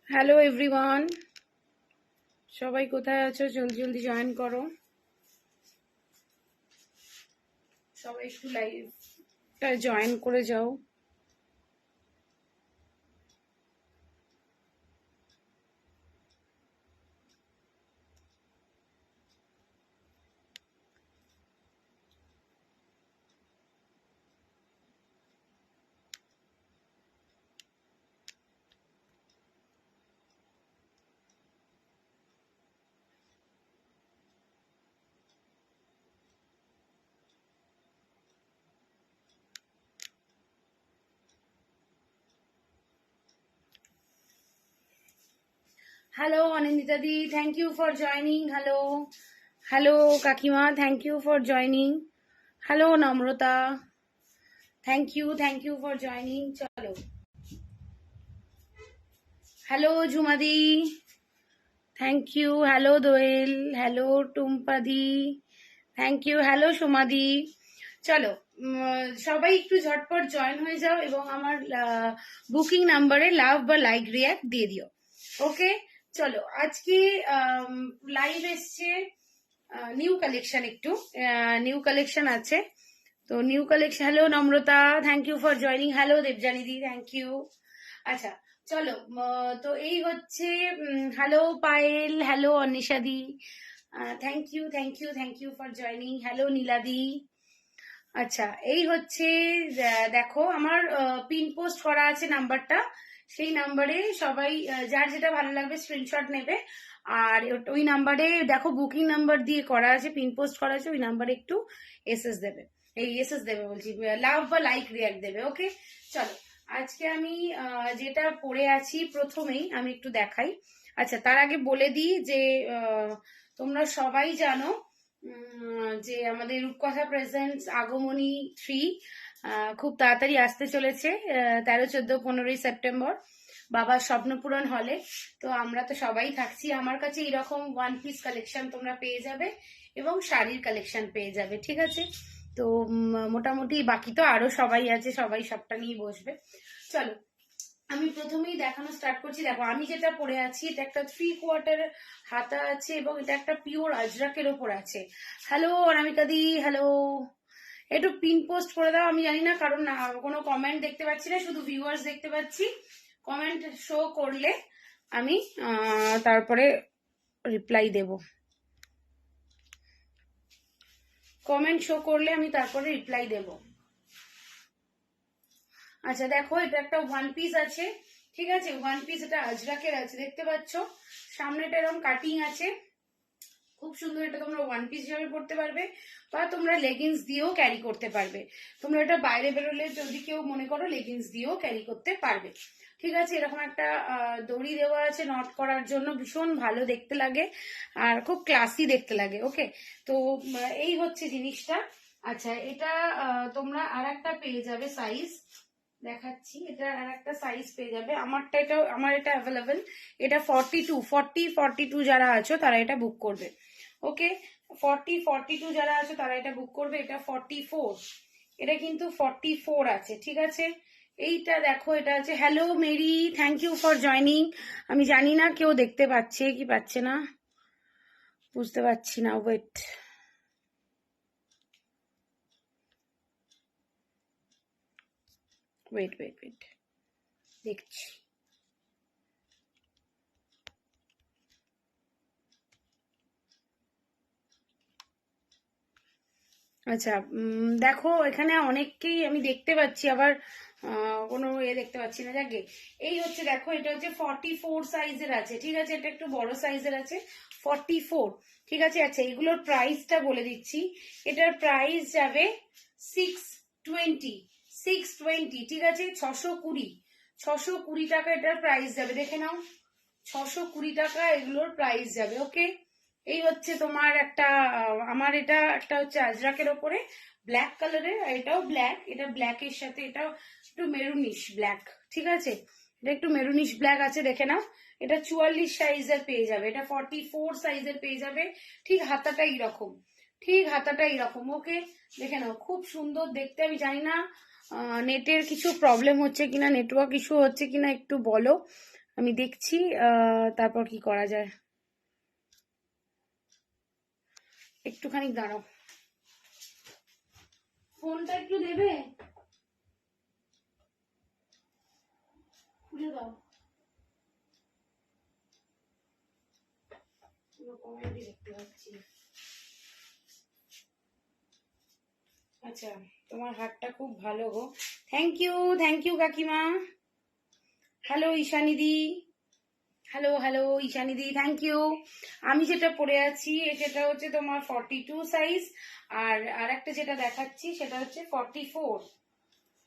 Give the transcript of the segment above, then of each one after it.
Hello everyone, সবাই কোথায় আছো? জলদি জলদি জয়েন করো। সবাই একটু লাইভটা জয়েন করে যাও। হ্যালো অনিন্দিতা দি, thank you for joining. Hello hello কাকিমা, thank you for joining. Hello Namrata, thank you for joining. চলো, হ্যালো ঝুমাদি, thank you. Hello Doyel, hello টুম্পাদি, থ্যাংক ইউ। হ্যালো সোমাদি। চলো, সবাই একটু ঝটপট জয়েন হয়ে যাও এবং আমার বুকিং নাম্বারে লাভ বা লাইক রিয়াক্ট দিয়ে দিও। ওকে, চলো আজকে লাইভ এসছে নিউ কালেকশন, একটু নিউ কালেকশন আছে। তো new collection, hello Namrata, thank you for joining. Hello Debjani দি, থ্যাংক ইউ। আচ্ছা চলো, তো এই হচ্ছে, হ্যালো পায়েল, হ্যালো অনিশা দি, thank you for joining. Hello নীলাদি। আচ্ছা, এই হচ্ছে, দেখো আমার পিন পোস্ট করা আছে নাম্বারটা, সেই নাম্বারে সবাই যার যেটা ভালো লাগবে স্ক্রিনশট নেবে। আর ওই নাম্বারে দেখো বুকিং নাম্বার দিয়ে করা আছে, পিন পোস্ট করা আছে, ওই নাম্বারে একটু এসএস দেবে, বলছি, লাভ বা লাইক রিয়াক্ট দেবে। ওকে, চলো আজকে আমি যেটা পড়ে আছি প্রথমেই আমি একটু দেখাই। আচ্ছা, তার আগে বলে দিই যে তোমরা সবাই জানো যে আমাদের রূপকথা প্রেজেন্টস আগমনী 3 খুব তাড়াতাড়ি আসতে চলেছে, 13, 14, 15ই সেপ্টেম্বর বাবার স্বপ্নপূরণ হলে। তো আমরা তো সবাই থাকছি। আমার কাছে এরকম ওয়ান পিস কালেকশন তোমরা পেয়ে যাবে এবং শাড়ির কালেকশন পেয়ে যাবে, ঠিক আছে? তো মোটামুটি বাকি তো আরো সবাই আছে, সবাই সবটা নিয়ে বসবে। চলো আমি প্রথমেই দেখানো স্টার্ট করছি। দেখো আমি যেটা পরে আছি, এটা একটা 3/4 হাতা আছে এবং এটা একটা পিওর আজরাকের ওপর আছে। হ্যালো অনামিকা দি, হ্যালো। একটু পিন পোস্ট করে দাও। আমি জানি না কারণ কোনো কমেন্ট দেখতে পাচ্ছি না, শুধু ভিউয়ার্স দেখতে পাচ্ছি। কমেন্ট শো করলে আমি তারপরে রিপ্লাই দেব। কমেন্ট শো করলে আমি তারপরে রিপ্লাই দেব। আচ্ছা দেখো, এটা একটা ওয়ান পিস আছে, ঠিক আছে? ওয়ান পিস, এটা আজরাকের আছে, দেখতে পাচ্ছ? সামনেটা এরকম কাটিং আছে, খুব সুন্দর। এটা তোমরা ওয়ান পিস হিসাবে পড়তে পারবে বা তোমরা লেগিংস দিয়েও ক্যারি করতে পারবে। তোমরা এটা বাইরে বেরোলে যদি কেউ মনে করো লেগিংস দিয়েও ক্যারি করতে পারবে, ঠিক আছে? এরকম একটা দড়ি দেওয়া আছে নট করার জন্য, ভীষণ ভালো দেখতে লাগে আর খুব ক্লাসি দেখতে লাগে। ওকে, তো এই হচ্ছে জিনিসটা। আচ্ছা, এটা তোমরা আর একটা পেয়ে যাবে সাইজ, দেখাচ্ছি। এটা আর একটা সাইজ পেয়ে যাবে। আমার এটা অ্যাভেলেবেল। এটা 42 যারা আছো তারা এটা বুক করবে। ওকে, 42 যারা আছো তারা এটা বুক করবে। এটা 44, এটা কিন্তু 44 আছে, ঠিক আছে? এইটা দেখো, এটা আছে। Hello Mary, thank you for joining. আমি জানি না কেউ দেখতে পাচ্ছে কি পাচ্ছে না, বুঝতে পারছি না। ওয়েট, ওয়েট ওয়েট ওয়েট, দেখছি। আচ্ছা, দেখো এখানে অনেককেই আমি দেখতে পাচ্ছি, আবার কোনো দেখতে পাচ্ছি না। যাকে, এই হচ্ছে, দেখো এটা হচ্ছে 44 সাইজের আছে, ঠিক আছে? এটা একটু বড় সাইজের আছে, 44, ঠিক আছে? আচ্ছা, এগুলোর প্রাইসটা বলে দিচ্ছি। এটার প্রাইস যাবে 620, 620, ঠিক আছে? 620 টাকা এটার প্রাইস যাবে, দেখে নাও। 620 টাকা এগুলোর প্রাইস যাবে। ওকে, এই হচ্ছে তোমার একটা, আমার এটা একটা হচ্ছে আজরাকের ওপরে ব্ল্যাক কালারের, এটাও ব্ল্যাক, এটা ব্ল্যাকের সাথে এটাও একটু মেরুনিশ ব্ল্যাক, ঠিক আছে? এটা একটু মেরুনিশ ব্ল্যাক আছে, দেখে নাও। এটা 44 সাইজের পেয়ে যাবে, এটা 44 সাইজের পেয়ে যাবে। ঠিক হাতাটা এইরকম, ঠিক হাতাটা এইরকম। ওকে, দেখে নাও, খুব সুন্দর দেখতে। আমি জানি না নেটের কিছু প্রবলেম হচ্ছে কিনা, নেটওয়ার্ক ইস্যু হচ্ছে কিনা, একটু বলো। আমি দেখছি তারপর কি করা যায়। একটুখানি দাঁড়াও, ফোনটা একটু দেবে, খুলে দাও। কমেন্টই দেখতে পাচ্ছি। আচ্ছা, তোমার হাতটা খুব ভালো গো। থ্যাংক ইউ কাকিমা। হ্যালো ঈশানিদি, হ্যালো ঈশানিদি, থ্যাংক ইউ। আমি যেটা পরে আছি সেটা হচ্ছে তোমার 42 সাইজ, আর আরেকটা যেটা দেখাচ্ছি সেটা হচ্ছে 44।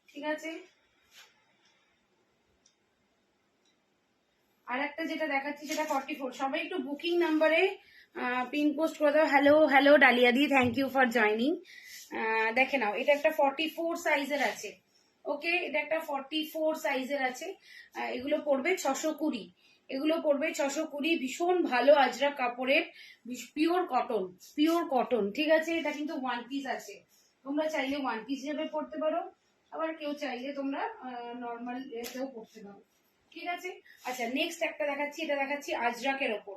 ঠিক আছে, আর একটা যেটা দেখাচ্ছি সেটা 44। সবাই একটু বুকিং নাম্বারে পিন পোস্ট করে দাও। হ্যালো ডালিয়া দি, থ্যাংক ইউ ফর জয়নিং। দেখে নাও, এটা একটা 44 সাইজের আছে। ওকে, এটা একটা 44 সাইজের আছে। এগুলো পড়বে 620। এগুলো পড়বে 620। ভীষণ ভালো আজরাক কাপড়ের, পিওর কটন। ঠিক আছে, এটা কিন্তু ওয়ান পিস আছে। তোমরা চাইলে ওয়ান পিস হিসেবে পড়তে পারো, আবার কেউ চাইলে তোমরা নর্মাল ড্রেসেও পড়তে পারো। ঠিক আছে। আচ্ছা, নেক্সট একটা দেখাচ্ছি, এটা দেখাচ্ছি আজরাকের ওপর।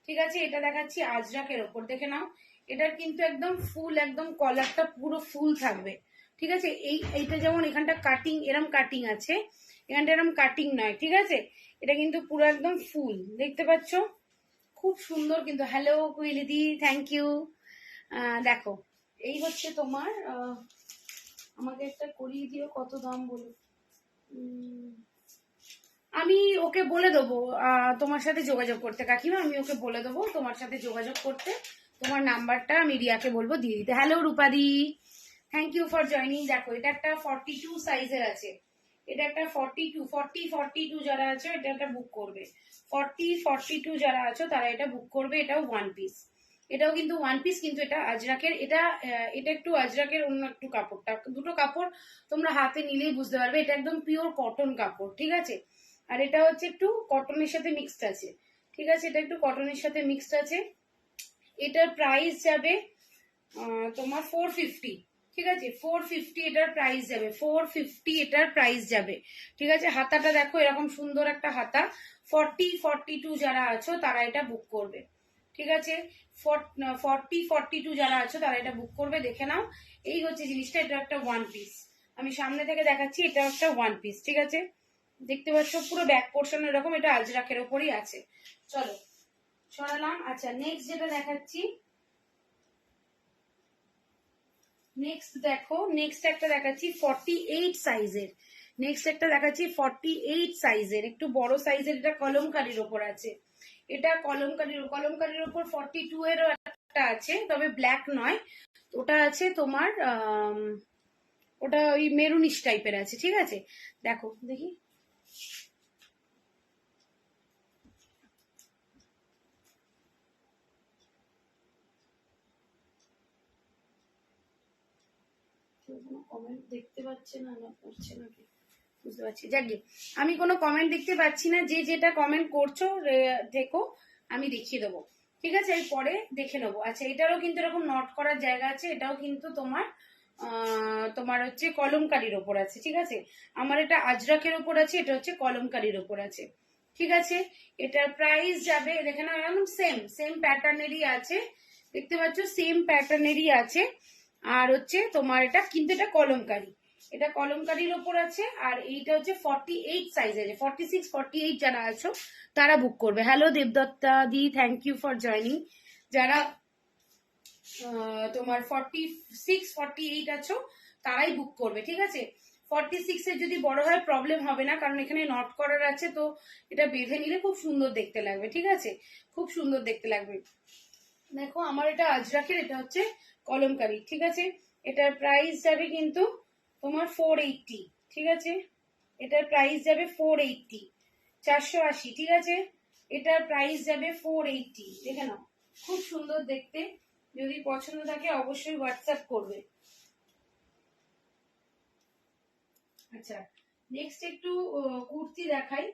ঠিক আছে, এটা দেখাচ্ছি আজরাকের ওপর, দেখে নাও। এটার কিন্তু একদম ফুল, একদম কলারটা পুরো ফুল থাকবে। ঠিক আছে, এইটা যেমন এখানটা কাটিং, এরম কাটিং আছে, এখানটা এরম কাটিং নয়। ঠিক আছে, এটা কিন্তু পুরো একদম ফুল, দেখতে পাচ্ছ, খুব সুন্দর কিন্তু। হ্যালো কুইলিদি, থ্যাংক ইউ। দেখো, এই হচ্ছে তোমার, আমাকে একটা করিয়ে দিও, কত দাম বলো। আমি ওকে বলে দেবো তোমার সাথে যোগাযোগ করতে কাকিমা, আমি ওকে বলে দেবো তোমার সাথে যোগাযোগ করতে। তোমার নাম্বারটা আমি রিয়াকে বলবো দিয়ে দিতে। হ্যালো রূপাদি, থ্যাংক ইউ ফর জয়নিং। দেখো, এটা একটা 42 সাইজের আছে। এটা একটা 42 যারা আছে এটা একটা বুক করবে। 42 যারা আছো তারা এটা বুক করবে। এটাও ওয়ান পিস, এটাও কিন্তু ওয়ান পিস, কিন্তু এটা আজরাকের। এটা একটু আজরাকের অন্য একটু কাপড়টা, দুটো কাপড় তোমরা হাতে নিলেই বুঝতে পারবে। এটা একদম পিওর কটন কাপড়। ঠিক আছে, আর এটা হচ্ছে একটু কটনের সাথে মিক্সড আছে। ঠিক আছে, এটা একটু কটনের সাথে মিক্সড আছে। এটার প্রাইস যাবে তোমার 450। ঠিক আছে, 450 এটার প্রাইস যাবে, 450 এটার প্রাইস যাবে। ঠিক আছে, হাতাটা দেখো, এরকম সুন্দর একটা হাতা। 42 যারা আছো তারা এটা বুক করবে। ঠিক আছে, 42 যারা আছো তারা এটা বুক করবে। দেখে নাও, এই হচ্ছে জিনিসটা। এটা একটা ওয়ান পিস, আমি সামনে থেকে দেখাচ্ছি। এটা একটা ওয়ান পিস। ঠিক আছে, দেখতে পাচ্ছ পুরো ব্যাক পোর্শন এরকম। এটা আজরাকের ওপরই আছে। চলো, সরালাম। আচ্ছা, নেক্সট যেটা দেখাচ্ছি, নেক্সট দেখো, নেক্সট একটা দেখাচ্ছি 48 সাইজের। নেক্সট একটা দেখাচ্ছি 48 সাইজের, একটু বড় সাইজের। এটা কলমকারীর ওপর আছে। এটা কলমকারীর ওপর 42 এরও একটা আছে, তবে ব্ল্যাক নয়। ওটা আছে তোমার ওটা ওই মেরুনিশ টাইপের আছে। ঠিক আছে, দেখো দেখি, কমেন্ট দেখতে পাচ্ছে না, না পড়ছে নাকি বুঝতে পারছি। যাকে, আমি কোনো কমেন্ট দেখতে পাচ্ছি না। যে যেটা কমেন্ট করছো দেখো, আমি দেখিয়ে দেবো। ঠিক আছে, এর পরে দেখে নেবো। আচ্ছা, এটারও কিন্তু এরকম নট করার জায়গা আছে। এটাও কিন্তু তোমার তোমার হচ্ছে কলমকারীর ওপর আছে। ঠিক আছে, আমার এটা আজরাকের ওপর আছে, এটা হচ্ছে কলমকারীর ওপর আছে। ঠিক আছে, এটার প্রাইস যাবে, দেখে নাও, এরকম সেম সেম প্যাটার্নেরই আছে। দেখতে পাচ্ছ, সেম প্যাটার্নেরই আছে। আর হচ্ছে তোমার এটা কিন্তু এটা কলমকারী, এটা কলমকারীর ওপর আছে। আর এইটা হচ্ছে 48 সাইজের। 46 48 যারা আছো তারা বুক করবে। হ্যালো দেবদত্তা দি, থ্যাংক ইউ ফর জয়নিং। যারা তোমার 46 48 আছো তারাই বুক করবে। ঠিক আছে, 46 এর যদি বড় হয় প্রবলেম হবে না, কারণ এখানে নট করার আছে, তো এটা বেঁধে নিলে খুব সুন্দর দেখতে লাগবে। ঠিক আছে, খুব সুন্দর দেখতে লাগবে। দেখো, আমার এটা আজরাকের, এটা হচ্ছে কলমকারী। ঠিক আছে, এটার প্রাইস যাবে কিন্তু তোমার 480। ঠিক আছে, এটার প্রাইস যাবে 480, 480। ঠিক আছে, এটার প্রাইস যাবে 480। দেখে নাও, খুব সুন্দর দেখতে। যদি পছন্দ থাকে অবশ্যই হোয়াটসঅ্যাপ করবে। আচ্ছা, নেক্সট একটু কুর্তি দেখাই।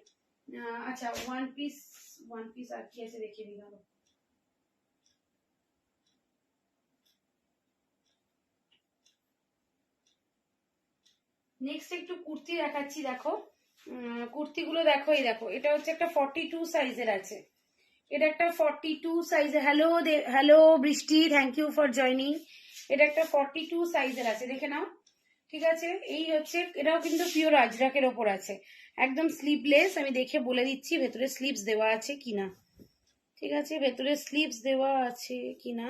আচ্ছা, ওয়ান পিস আর কি আছে দেখিয়ে দিলাম। নেক্সট একটু কুর্তি দেখাচ্ছি। দেখো, কুর্তিগুলো দেখো, এই দেখো, এটা হচ্ছে একটা 42 সাইজের আছে, এটা একটা 42 সাইজের। হ্যালো হ্যালো বৃষ্টি, থ্যাংক ইউ ফর জয়নিং। এটা একটা 42 সাইজের আছে, দেখে নাও। ঠিক আছে, এই হচ্ছে, এটাও কিন্তু পিওর আজরাকের ওপর আছে, একদম স্লিভলেস। আমি দেখে বলে দিচ্ছি ভেতরে স্লিভস দেওয়া আছে কিনা। ঠিক আছে, ভেতরে স্লিভস দেওয়া আছে কিনা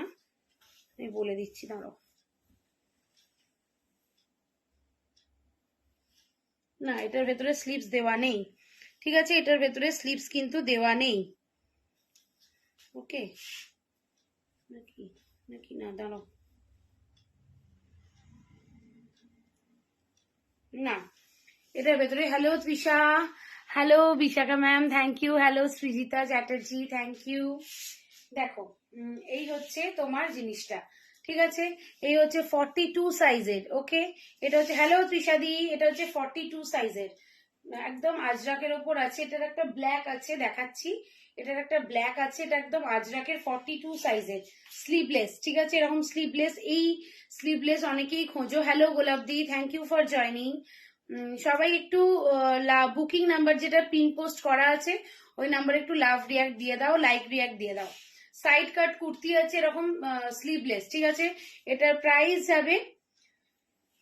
আমি বলে দিচ্ছি, দাঁড়াও। না, এটার ভেতরে স্লিভস দেওয়া নেই। ঠিক আছে, এটার ভেতরে স্লিভস কিন্তু দেওয়া নেই। ওকে, নাকি নাকি না, দাঁড়াও, না, এটার ভেতরে। Hello Trisha, hello Bishakha ma'am, thank you. Hello Srijita Chatterjee, thank you. দেখো, এই হচ্ছে তোমার জিনিসটা। ঠিক আছে, এই হচ্ছে 42 সাইজের। ওকে, এটা হচ্ছে, হ্যালো তৃষাদি, এটা হচ্ছে 42 সাইজের, একদম আজরাকের ওপর আছে। এটার একটা ব্ল্যাক আছে, দেখাচ্ছি, এটার একটা ব্ল্যাক আছে, এটা একদম আজরাকের 42 সাইজের, স্লিভলেস। ঠিক আছে, এরকম স্লিভলেস, এই স্লিভলেস অনেকেই খোঁজো। হ্যালো গোলাপদি, থ্যাংক ইউ ফর জয়নিং। সবাই একটু বুকিং নাম্বার যেটা পিন পোস্ট করা আছে ওই নাম্বারে একটু লাভ রিয়াক্ট দিয়ে দাও, লাইক রিয়াক্ট দিয়ে দাও। সাইড কাট কুর্তি আছে এরকম স্লিভলেস। ঠিক আছে, এটার প্রাইস যাবে,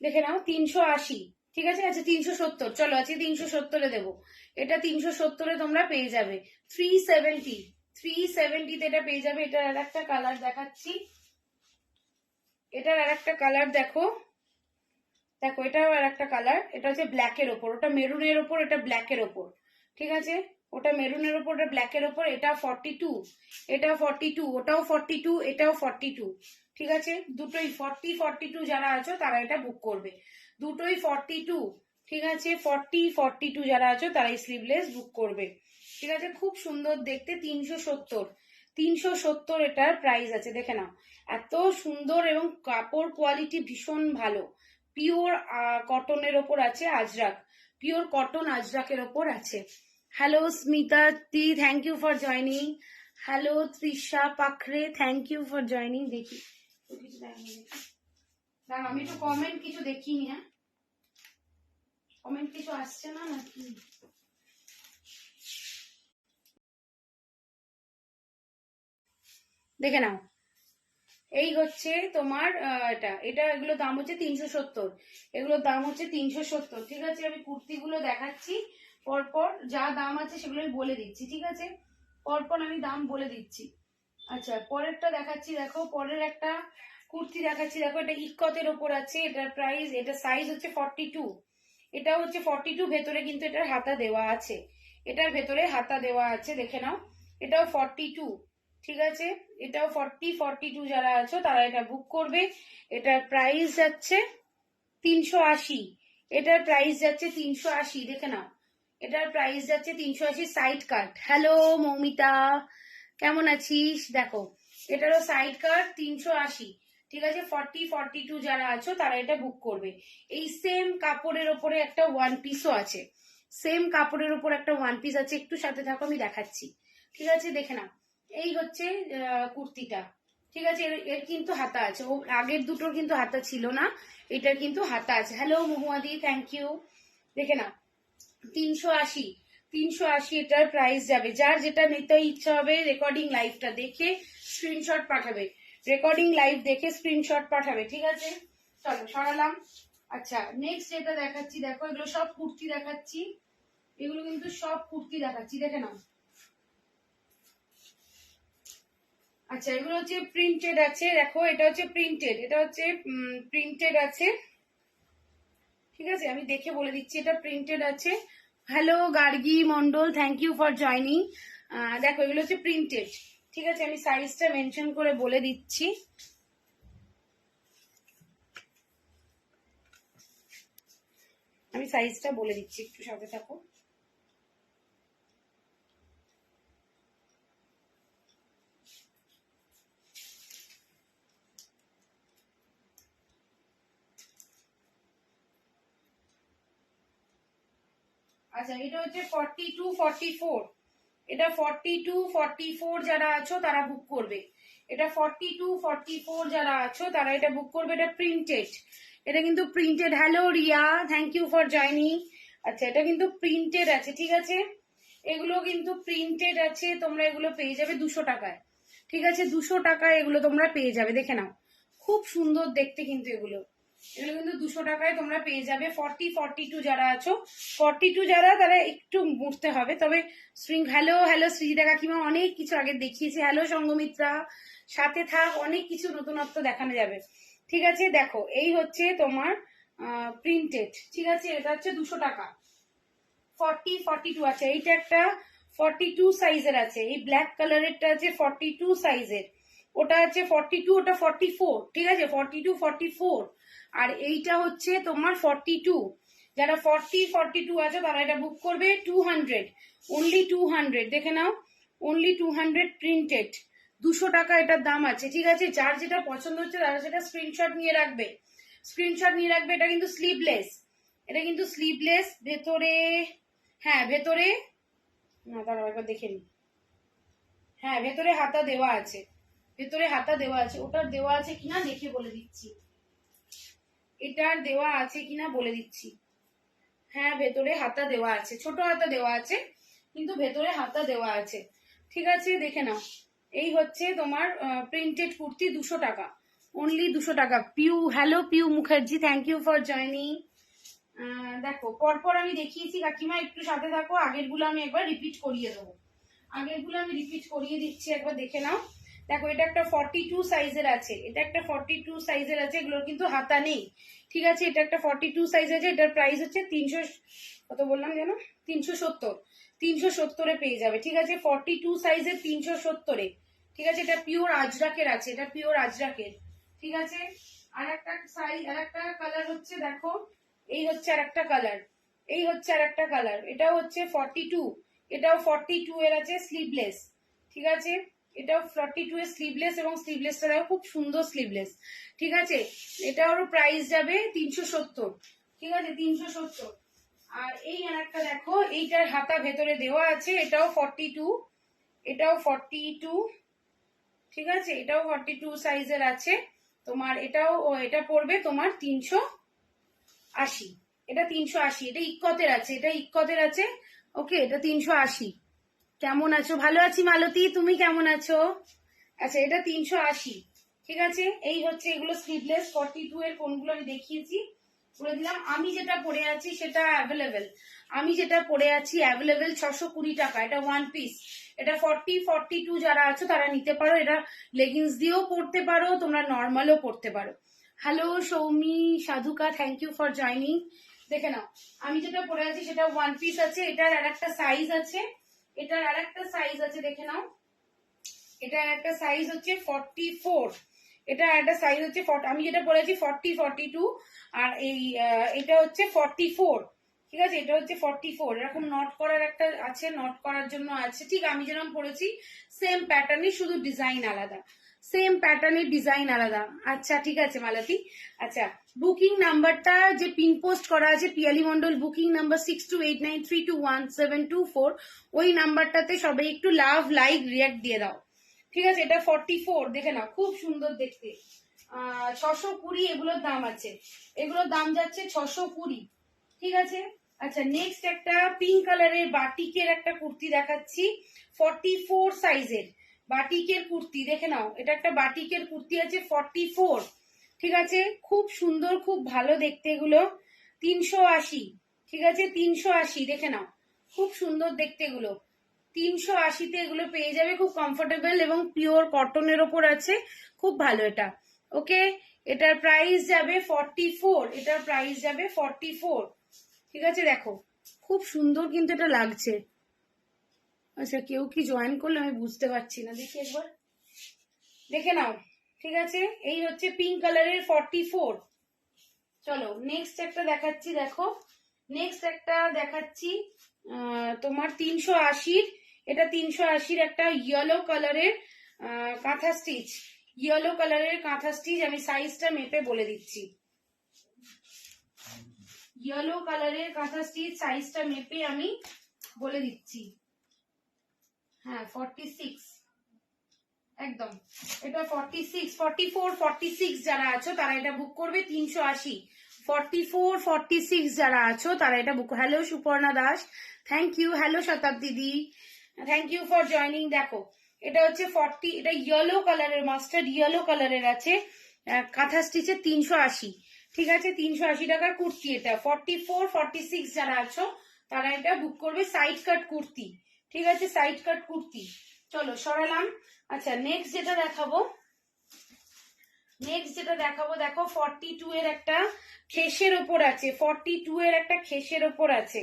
দেখে নাও, 380। ঠিক আছে, আচ্ছা 370, চলো আজকে 370-এ দেবো। এটা 370-এ তোমরা পেয়ে যাবে। 370, 370-তে এটা পেয়ে যাবে। এটার আর একটা কালার দেখাচ্ছি, এটার আর একটা কালার দেখো, দেখো এটাও আর একটা কালার। এটা হচ্ছে ব্ল্যাকের ওপর, ওটা মেরুনের ওপর, এটা ব্ল্যাকের ওপর। ঠিক আছে, ওটা মেরুনের ওপর, ওটা ব্ল্যাকের ওপর। এটা 42, এটা 42, ওটাও 42, এটাও 42। ঠিক আছে, দুটোই 42 যারা আছো তারা এটা বুক করবে, দুটোই 42। ঠিক আছে, 42 যারা আছো তারা এই স্লিভলেস বুক করবে। ঠিক আছে, খুব সুন্দর দেখতে, 370, 370 এটার প্রাইস আছে, দেখে নাও। এত সুন্দর এবং কাপড় কোয়ালিটি ভীষণ ভালো, পিওর কটনের ওপর আছে, আজরাক, পিওর কটন আজরাকের ওপর আছে। হ্যালো স্মিতা তি, thank you for joining. Hello Trisha Pakhre, thank you for joining. দেখি কিছু দাঁড়াও, আমি একটু কমেন্ট কিছু দেখিনি। হ্যাঁ, কমেন্ট কিছু আসছে না নাকি? দেখে নাও, এই হচ্ছে তোমার এটা এটা এগুলো দাম হচ্ছে 370, এগুলোর দাম হচ্ছে 370। ঠিক আছে, আমি কুর্তিগুলো দেখাচ্ছি, পরপর যা দাম আছে সেগুলো আমি বলে দিচ্ছি। ঠিক আছে, পরপর আমি দাম বলে দিচ্ছি। আচ্ছা, পরেরটা দেখাচ্ছি, দেখো পরের একটা কুর্তি দেখাচ্ছি, দেখো এটা ইক্কতের ওপর আছে, এটার প্রাইস, এটা সাইজ হচ্ছে 42, এটা হচ্ছে 42, ভেতরে কিন্তু এটার হাতা দেওয়া আছে, এটার ভেতরে হাতা দেওয়া আছে, দেখে নাও। এটাও 42। ঠিক আছে, এটাও 42 যারা আছো তারা এটা বুক করবে। এটার প্রাইস যাচ্ছে 380, এটার প্রাইস যাচ্ছে 380, দেখে নাও, এটার প্রাইস যাচ্ছে 380। সাইড কাট, হ্যালো মৌমিতা, কেমন আছিস? দেখো, এটারও সাইড কাট 380। ঠিক আছে, 42 যারা আছো তারা এটা বুক করবে। এই সেম কাপড়ের ওপরে একটা ওয়ান পিসও আছে, সেম কাপড়ের ওপর একটা ওয়ান পিস আছে, একটু সাথে থাকো আমি দেখাচ্ছি। ঠিক আছে, দেখে নাও, এই হচ্ছে কুর্তিটা। ঠিক আছে, এর কিন্তু হাতা আছে, ও আগের দুটোর কিন্তু হাতা ছিল না, এটার কিন্তু হাতা আছে। হ্যালো মহুয়াদি, থ্যাংক ইউ। দেখে নাও, 380, 380 এটার প্রাইস যাবে। যার যেটা নিতে ইচ্ছা হবে রেকর্ডিং লাইভটা দেখে স্ক্রিনশট পাঠাবে, রেকর্ডিং লাইভ দেখে স্ক্রিনশট পাঠাবে। ঠিক আছে, চলো সরালাম। আচ্ছা, নেক্সট যেটা দেখাচ্ছি, দেখো এগুলো সব কুর্তি দেখাচ্ছি, এগুলো কিন্তু সব কুর্তি দেখাচ্ছি, দেখে নাও। আচ্ছা, এগুলো হচ্ছে প্রিন্টেড আছে, দেখো এটা হচ্ছে প্রিন্টেড, এটা হচ্ছে প্রিন্টেড আছে। ঠিক আছে, আমি দেখে বলে দিচ্ছি, এটা প্রিন্টেড আছে। Hello Gargi Mondal, thank you for joining. দেখো এগুলো হচ্ছে প্রিন্টেড। ঠিক আছে, আমি সাইজটা মেনশন করে বলে দিচ্ছি। আমি সাইজটা বলে দিচ্ছি, একটু সাথে থাকো। আচ্ছা, এটা হচ্ছে 42, 44, এটা 42, 44 যারা আছো তারা বুক করবে। এটা 42, 44 যারা আছো তারা এটা বুক করবে। এটা প্রিন্টেড, এটা কিন্তু printed. Hello Riya, thank you for joining. আচ্ছা, এটা কিন্তু প্রিন্টেড আছে, ঠিক আছে, এগুলো কিন্তু প্রিন্টেড আছে, তোমরা এগুলো পেয়ে যাবে 200 টাকায়, ঠিক আছে, 200 টাকায় এগুলো তোমরা পেয়ে যাবে, দেখে নাও, খুব সুন্দর দেখতে কিন্তু এগুলো কিন্তু 200 টাকায় তোমরা পেয়ে যাবে। 42 যারা আছো, 42 যারা, তারা একটু বুঝতে হবে, তবে হ্যালো হ্যালো সৃজিতা কাকিমা, অনেক কিছু আগে দেখিয়েছি, হ্যালো সঙ্গমিত্রা, সাথে থাক, অনেক কিছু নতুনত্ব দেখানো যাবে, ঠিক আছে। দেখো, এই হচ্ছে তোমার প্রিন্টেড, ঠিক আছে, এটা হচ্ছে 200 টাকা। 42 আছে, এইটা একটা 42 সাইজের আছে, এই ব্ল্যাক কালারেরটা আছে 42 সাইজের, ওটা আছে 42, ওটা 44, ঠিক আছে, 42 44, আর এইটা হচ্ছে তোমার 42। যারা 42 আছে তারা এটা বুক করবে 200, অনলি 200, দেখে নাও, অনলি 200 প্রিন্টেড, 200 টাকা এটার দাম আছে, ঠিক আছে। যার যেটা পছন্দ হচ্ছে তারা সেটা স্ক্রিনশট নিয়ে রাখবে, স্ক্রিনশট নিয়ে রাখবে। এটা কিন্তু স্লিভলেস, এটা কিন্তু স্লিভলেস, ভেতরে, হ্যাঁ ভেতরে, না দাঁড়াও একবার দেখে নি, হ্যাঁ ভেতরে হাতা দেওয়া আছে, ভেতরে হাতা দেওয়া আছে, ওটার দেওয়া আছে কিনা দেখে বলে দিচ্ছি, এটার দেওয়া আছে কিনা বলে দিচ্ছি, হ্যাঁ ভেতরে হাতা দেওয়া আছে, ছোট হাতা দেওয়া আছে, কিন্তু ভেতরে হাতা দেওয়া আছে, ঠিক আছে, দেখে নাও। এই হচ্ছে তোমার প্রিন্টেড কুর্তি, 200 টাকা, অনলি 200 টাকা। Piu, hello Piu Mukherjee, thank you for joining. দেখো, পরপর আমি দেখিয়েছি কাকিমা, একটু সাথে থাকো, আগের গুলো আমি একবার রিপিট করিয়ে দেবো, আগের গুলো আমি রিপিট করিয়ে দিচ্ছি, একবার দেখে নাও। দেখো, এটা একটা 42 সাইজের আছে, এটা একটা 42 সাইজের আছে, এগুলোর কিন্তু হাতা নেই, ঠিক আছে, এটা একটা 42 সাইজ আছে, এটার প্রাইস হচ্ছে 300, কত বললাম যেন, 370, 370-এ পেয়ে যাবে, ঠিক আছে, 42 সাইজের 370-এ, ঠিক আছে, এটা পিওর আজরাকের আছে, এটা পিওর আজরাকের, ঠিক আছে। আর একটা সাইজ, আর একটা কালার হচ্ছে, দেখো, এই হচ্ছে আর একটা কালার, এই হচ্ছে আর একটা কালার, এটাও হচ্ছে 42, এটাও 42 এর আছে, স্লিভলেস, ঠিক আছে, এটাও 42 এর স্লিভলেস, এবং স্লিভলেসটা দেখো খুব সুন্দর স্লিভলেস, ঠিক আছে, এটারও প্রাইস যাবে 370, ঠিক আছে, 370। আর এই আরেকটা দেখো, এইটার হাতা ভেতরে দেওয়া আছে, এটাও 42, এটাও 42, ঠিক আছে, এটাও 42 সাইজের আছে তোমার, এটাও, এটা পড়বে তোমার 380, এটা 380, এটা ইক্কতের আছে, এটা ইক্কতের আছে, ওকে, এটা 380। কেমন আছো? ভালো আছি মালতী, তুমি কেমন আছো? আচ্ছা, এটা 380, ঠিক আছে। এই হচ্ছে এগুলো স্লিভলেস, 42 এর কোনগুলো আমি দেখিয়েছি, বলে দিলাম। আমি যেটা পরে আছি সেটা অ্যাভেলেবেল, আমি যেটা পরে আছি অ্যাভেলেবেল 620 টাকা, এটা ওয়ান পিস, এটা 42 যারা আছো তারা নিতে পারো, এটা লেগিংস দিয়েও পরতে পারো, তোমরা নর্মালও পরতে পারো। Hello Soumi Sadhuka, thank you for joining. দেখে নাও, আমি যেটা পরে আছি সেটা ওয়ান পিস আছে, এটার আর একটা সাইজ আছে, এটার আর একটা সাইজ আছে, দেখে নাও, এটার একটা সাইজ হচ্ছে 44, এটা একটা সাইজ হচ্ছে, আমি যেটা পরেছি 42, আর এই এটা হচ্ছে 44, ঠিক আছে, এটা হচ্ছে 44, এরকম নট করার একটা আছে, নট করার জন্য আছে, ঠিক আমি যেরকম পরেছি সেম প্যাটার্নই, শুধু ডিজাইন আলাদা, সেম প্যাটার্নের ডিজাইন আলাদা। আচ্ছা, ঠিক আছে মালাতি। আচ্ছা, বুকিং নাম্বারটা যে পিন পোস্ট করা আছে, পিয়ালি মন্ডল বুকিং নাম্বার 6289321724, ওই নাম্বারটাতে সবাই একটু লাভ, লাইক, রিয়াক্ট দিয়ে দাও, ঠিক আছে। এটা 44, দেখে নাও, খুব সুন্দর দেখতে, 620 এগুলোর দাম আছে, এগুলোর দাম যাচ্ছে 620, ঠিক আছে। আচ্ছা, নেক্সট একটা পিঙ্ক কালারের বাটিকের একটা কুর্তি দেখাচ্ছি, 44 সাইজের বাটিকের কুর্তি, দেখে নাও, এটা একটা বাটিকের কুর্তি আছে 44, ঠিক আছে, খুব সুন্দর, খুব ভালো দেখতে এগুলো, 380, ঠিক আছে, 380, দেখে নাও, খুব সুন্দর দেখতে এগুলো, 380-তে এগুলো পেয়ে যাবে, খুব কমফোর্টেবল এবং পিওর কটনের ওপর আছে, খুব ভালো এটা, ওকে। এটার প্রাইস যাবে 44, এটার প্রাইস যাবে 44, ঠিক আছে। দেখো, খুব সুন্দর কিন্তু এটা লাগছে। আচ্ছা, কেউ কি জয়েন করলে আমি বুঝতে পারছি না, দেখি একবার, দেখে নাও, ঠিক আছে। এই হচ্ছে পিঙ্ক কালারের 44। চলো নেক্সট একটা দেখাচ্ছি, দেখো, নেক্সট একটা দেখাচ্ছি তোমার 380, এটা 380-র একটা ইয়েলো কালারের কাঁথা স্টিচ, ইয়েলো কালারের কাঁথা স্টিচ, আমি সাইজটা মেপে বলে দিচ্ছি, ইয়েলো কালারের কাঁথা স্টিচ সাইজটা মেপে আমি বলে দিচ্ছি, হ্যাঁ 46, একদম, এটা 46, 44 46 যারা আছো তারা এটা বুক করবে 380, 44 46 যারা আছো তারা এটা book. Hello Suparna Das, thank you. Hello Shatabdi দি, থ্যাংক ইউ ফর জয়নিং। দেখো এটা হচ্ছে 40, এটা ইয়েলো কালারের, মাস্টার্ড ইয়েলো কালারের আছে, কাঁথা স্টিচে 380। ঠিক আছে, 380 টাকার কুর্তি এটা। 44 46 যারা আছো তারা এটা বুক করবে। সাইড কাট কুর্তি, ঠিক আছে, সাইড কাট কুর্তি। চলো সরালাম। আচ্ছা নেক্সট যেটা দেখাবো, দেখো 42 এর একটা খেসের ওপর আছে, 42 এর একটা খেসের ওপর আছে,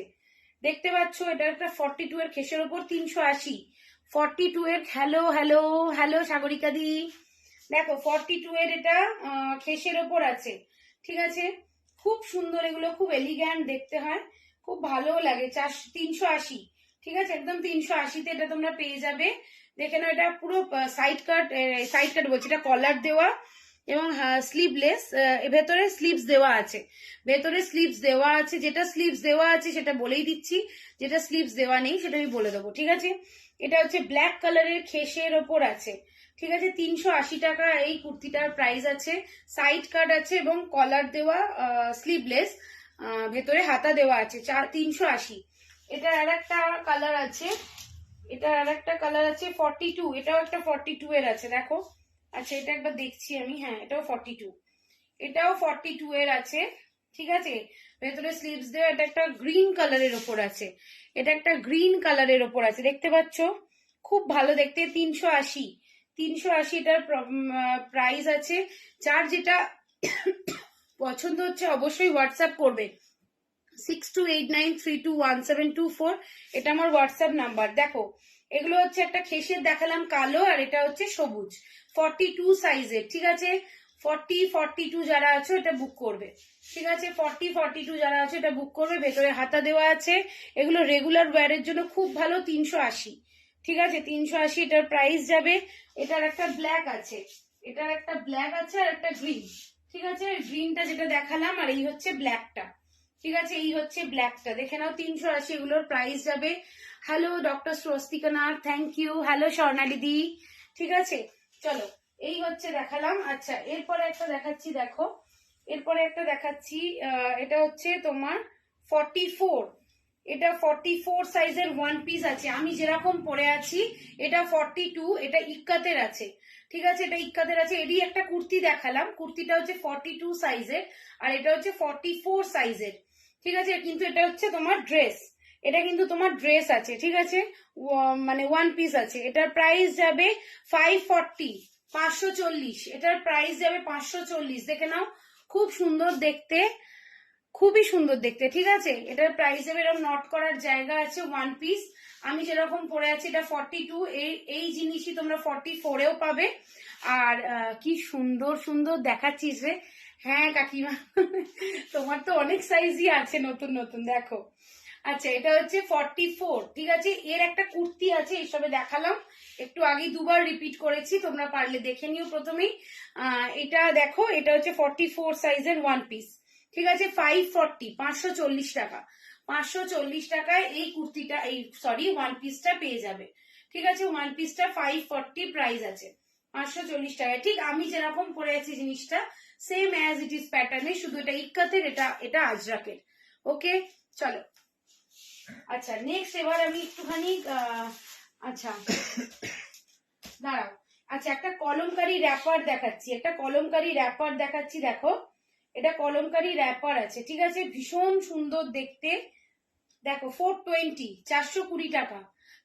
দেখতে পাচ্ছ? এটা একটা 42 এর খেসের ওপর 380। 42 এর, হ্যালো হ্যালো হ্যালো সাগরিকা দি, দেখো 42 এর এটা খেসের ওপর আছে, ঠিক আছে, খুব সুন্দর, এগুলো খুব এলিগ্যান্ট দেখতে হয়, খুব ভালো লাগে। 380, ঠিক আছে, একদম 380-তে এটা তোমরা পেয়ে যাবে। দেখে নাও, এটা পুরো সাইড কাট বলছি, এটা কলার দেওয়া এবং স্লিভলেস, ভেতরে স্লিভস দেওয়া আছে, ভেতরে স্লিভস দেওয়া আছে। যেটা স্লিভস দেওয়া আছে সেটা বলেই দিচ্ছি, যেটা স্লিভস দেওয়া নেই সেটা আমি বলে দেবো, ঠিক আছে। এটা হচ্ছে ব্ল্যাক কালারের খেসের ওপর আছে, ঠিক আছে, 380 টাকা এই কুর্তিটার প্রাইস আছে। সাইড কাট আছে এবং কলার দেওয়া, স্লিভলেস, ভেতরে হাতা দেওয়া আছে, 380। এটার আর একটা কালার আছে, 42, এটাও একটা 42 এর আছে, দেখো। আচ্ছা এটা একবার দেখছি আমি, হ্যাঁ এটাও 42, এটাও 42 এর আছে, ঠিক আছে, ভেতরে স্লিভস দেওয়া। এটা একটা গ্রিন কালারের ওপর আছে, এটা একটা গ্রিন কালারের ওপর আছে, দেখতে পাচ্ছ? খুব ভালো দেখতে। 380, 380 এটার প্রাইস আছে। যার যেটা পছন্দ হচ্ছে অবশ্যই হোয়াটসঅ্যাপ করবে। 6289321724, এটা আমার হোয়াটসঅ্যাপ নাম্বার। দেখো এগুলো হচ্ছে একটা খেসের দেখালাম কালো, আর এটা হচ্ছে সবুজ, 42 সাইজের, ঠিক আছে। 42 যারা আছো এটা বুক করবে, ঠিক আছে, 42 যারা আছো এটা বুক করবে। ভেতরে হাতা দেওয়া আছে, এগুলো রেগুলার ওয়্যারের জন্য খুব ভালো। 380, ঠিক আছে, 380 এটার প্রাইস যাবে। এটার একটা ব্ল্যাক আছে, আর একটা গ্রিন, ঠিক আছে, গ্রিনটা যেটা দেখালাম, আর এই হচ্ছে ব্ল্যাকটা, ঠিক আছে, এই হচ্ছে ব্ল্যাকটা, দেখে নাও। 380 এগুলোর প্রাইস যাবে। Hello doctor Swastika Nath, thank you. Hello Swarna দিদি, ঠিক আছে। চলো এই হচ্ছে দেখালাম। আচ্ছা এরপরে একটা দেখাচ্ছি, দেখো এরপরে একটা দেখাচ্ছি, এটা হচ্ছে তোমার 44, এটা 44 সাইজের ওয়ান পিস আছে, আমি যেরকম পরে আছি এটা 42, এটা ইক্কাতের আছে, ঠিক আছে, এটা ইক্কাতের আছে। এরই একটা কুর্তি দেখালাম, কুর্তিটা হচ্ছে 42 সাইজের, আর এটা হচ্ছে 44 সাইজের, ঠিক আছে, কিন্তু এটা হচ্ছে তোমার ড্রেস, এটা কিন্তু তোমার ড্রেস আছে, ঠিক আছে, মানে ওয়ান পিস আছে। এটার প্রাইস যাবে 540, 540, এটার প্রাইস যাবে 540, দেখে নাও, খুব সুন্দর দেখতে, খুবই সুন্দর দেখতে, ঠিক আছে। এটার প্রাইস যাবে, এরকম নট করার জায়গা আছে, ওয়ান পিস, আমি যেরকম পরে আছি এটা 42, এই জিনিসই তোমরা 44-এও পাবে। আর কি সুন্দর সুন্দর দেখাচ্ছিস রে, হ্যাঁ কাকিমা তোমার তো অনেক সাইজই আছে নতুন নতুন, দেখো। আচ্ছা এটা হচ্ছে 44, ঠিক আছে। এর একটা কুর্তি আছে, এইসবে দেখালাম, একটু আগে দুবার রিপিট করেছি, তোমরা পারলে দেখে নিও প্রথমেই। এটা দেখো, এটা হচ্ছে 44 সাইজের ওয়ান পিস, ঠিক আছে, 540, 540 টাকা, 540 টাকায় এই কুর্তিটা, এই সরি ওয়ান পিসটা পেয়ে যাবে, ঠিক আছে। ওয়ান পিসটা 540 প্রাইস আছে, 540 টাকায়, ঠিক আমি যেরকম পরে আছি জিনিসটা সেম অ্যাজ ইট ইজ প্যাটার্নে, শুধু এটা ইক্কাতের, এটা আজরাকের। ওকে চলো। আচ্ছা নেক্সট এবার আমি একটুখানি আচ্ছা দাঁড়াও, আচ্ছা একটা কলমকারী র্যাপার দেখাচ্ছি, দেখো এটা কলমকারী র্যাপার আছে, ঠিক আছে, ভীষণ সুন্দর দেখতে। দেখো 420, 420 টাকা,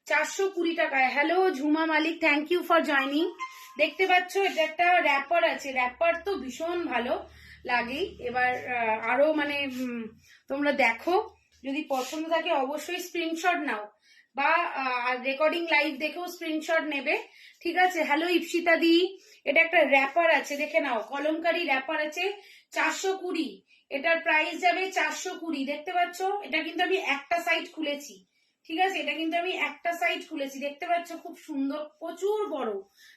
420 টাকায়। Hello Jhuma Malik, thank you for joining. দেখতে পাচ্ছ এটা একটা র্যাপার আছে, র্যাপার তো ভীষণ ভালো লাগেই। এবার আরো মানে তোমরা দেখো, যদি পছন্দ থাকে অবশ্যই স্ক্রিনশট নাও, বা রেকর্ডিং লাইভ দেখেও স্ক্রিনশট নেবে, ঠিক আছে। হ্যালো ইপসিতা দি, এটা একটা র্যাপার আছে, দেখে নাও, কলমকারী র্যাপার আছে, 420, এটার প্রাইস যাবে 420, দেখতে পাচ্ছ? এটা কিন্তু আমি একটা সাইড খুলেছি, ঠিক আছে, এটা কিন্তু আমি একটা সাইড খুলেছি, দেখতে পাচ্ছ? খুব সুন্দর, প্রচুর বড়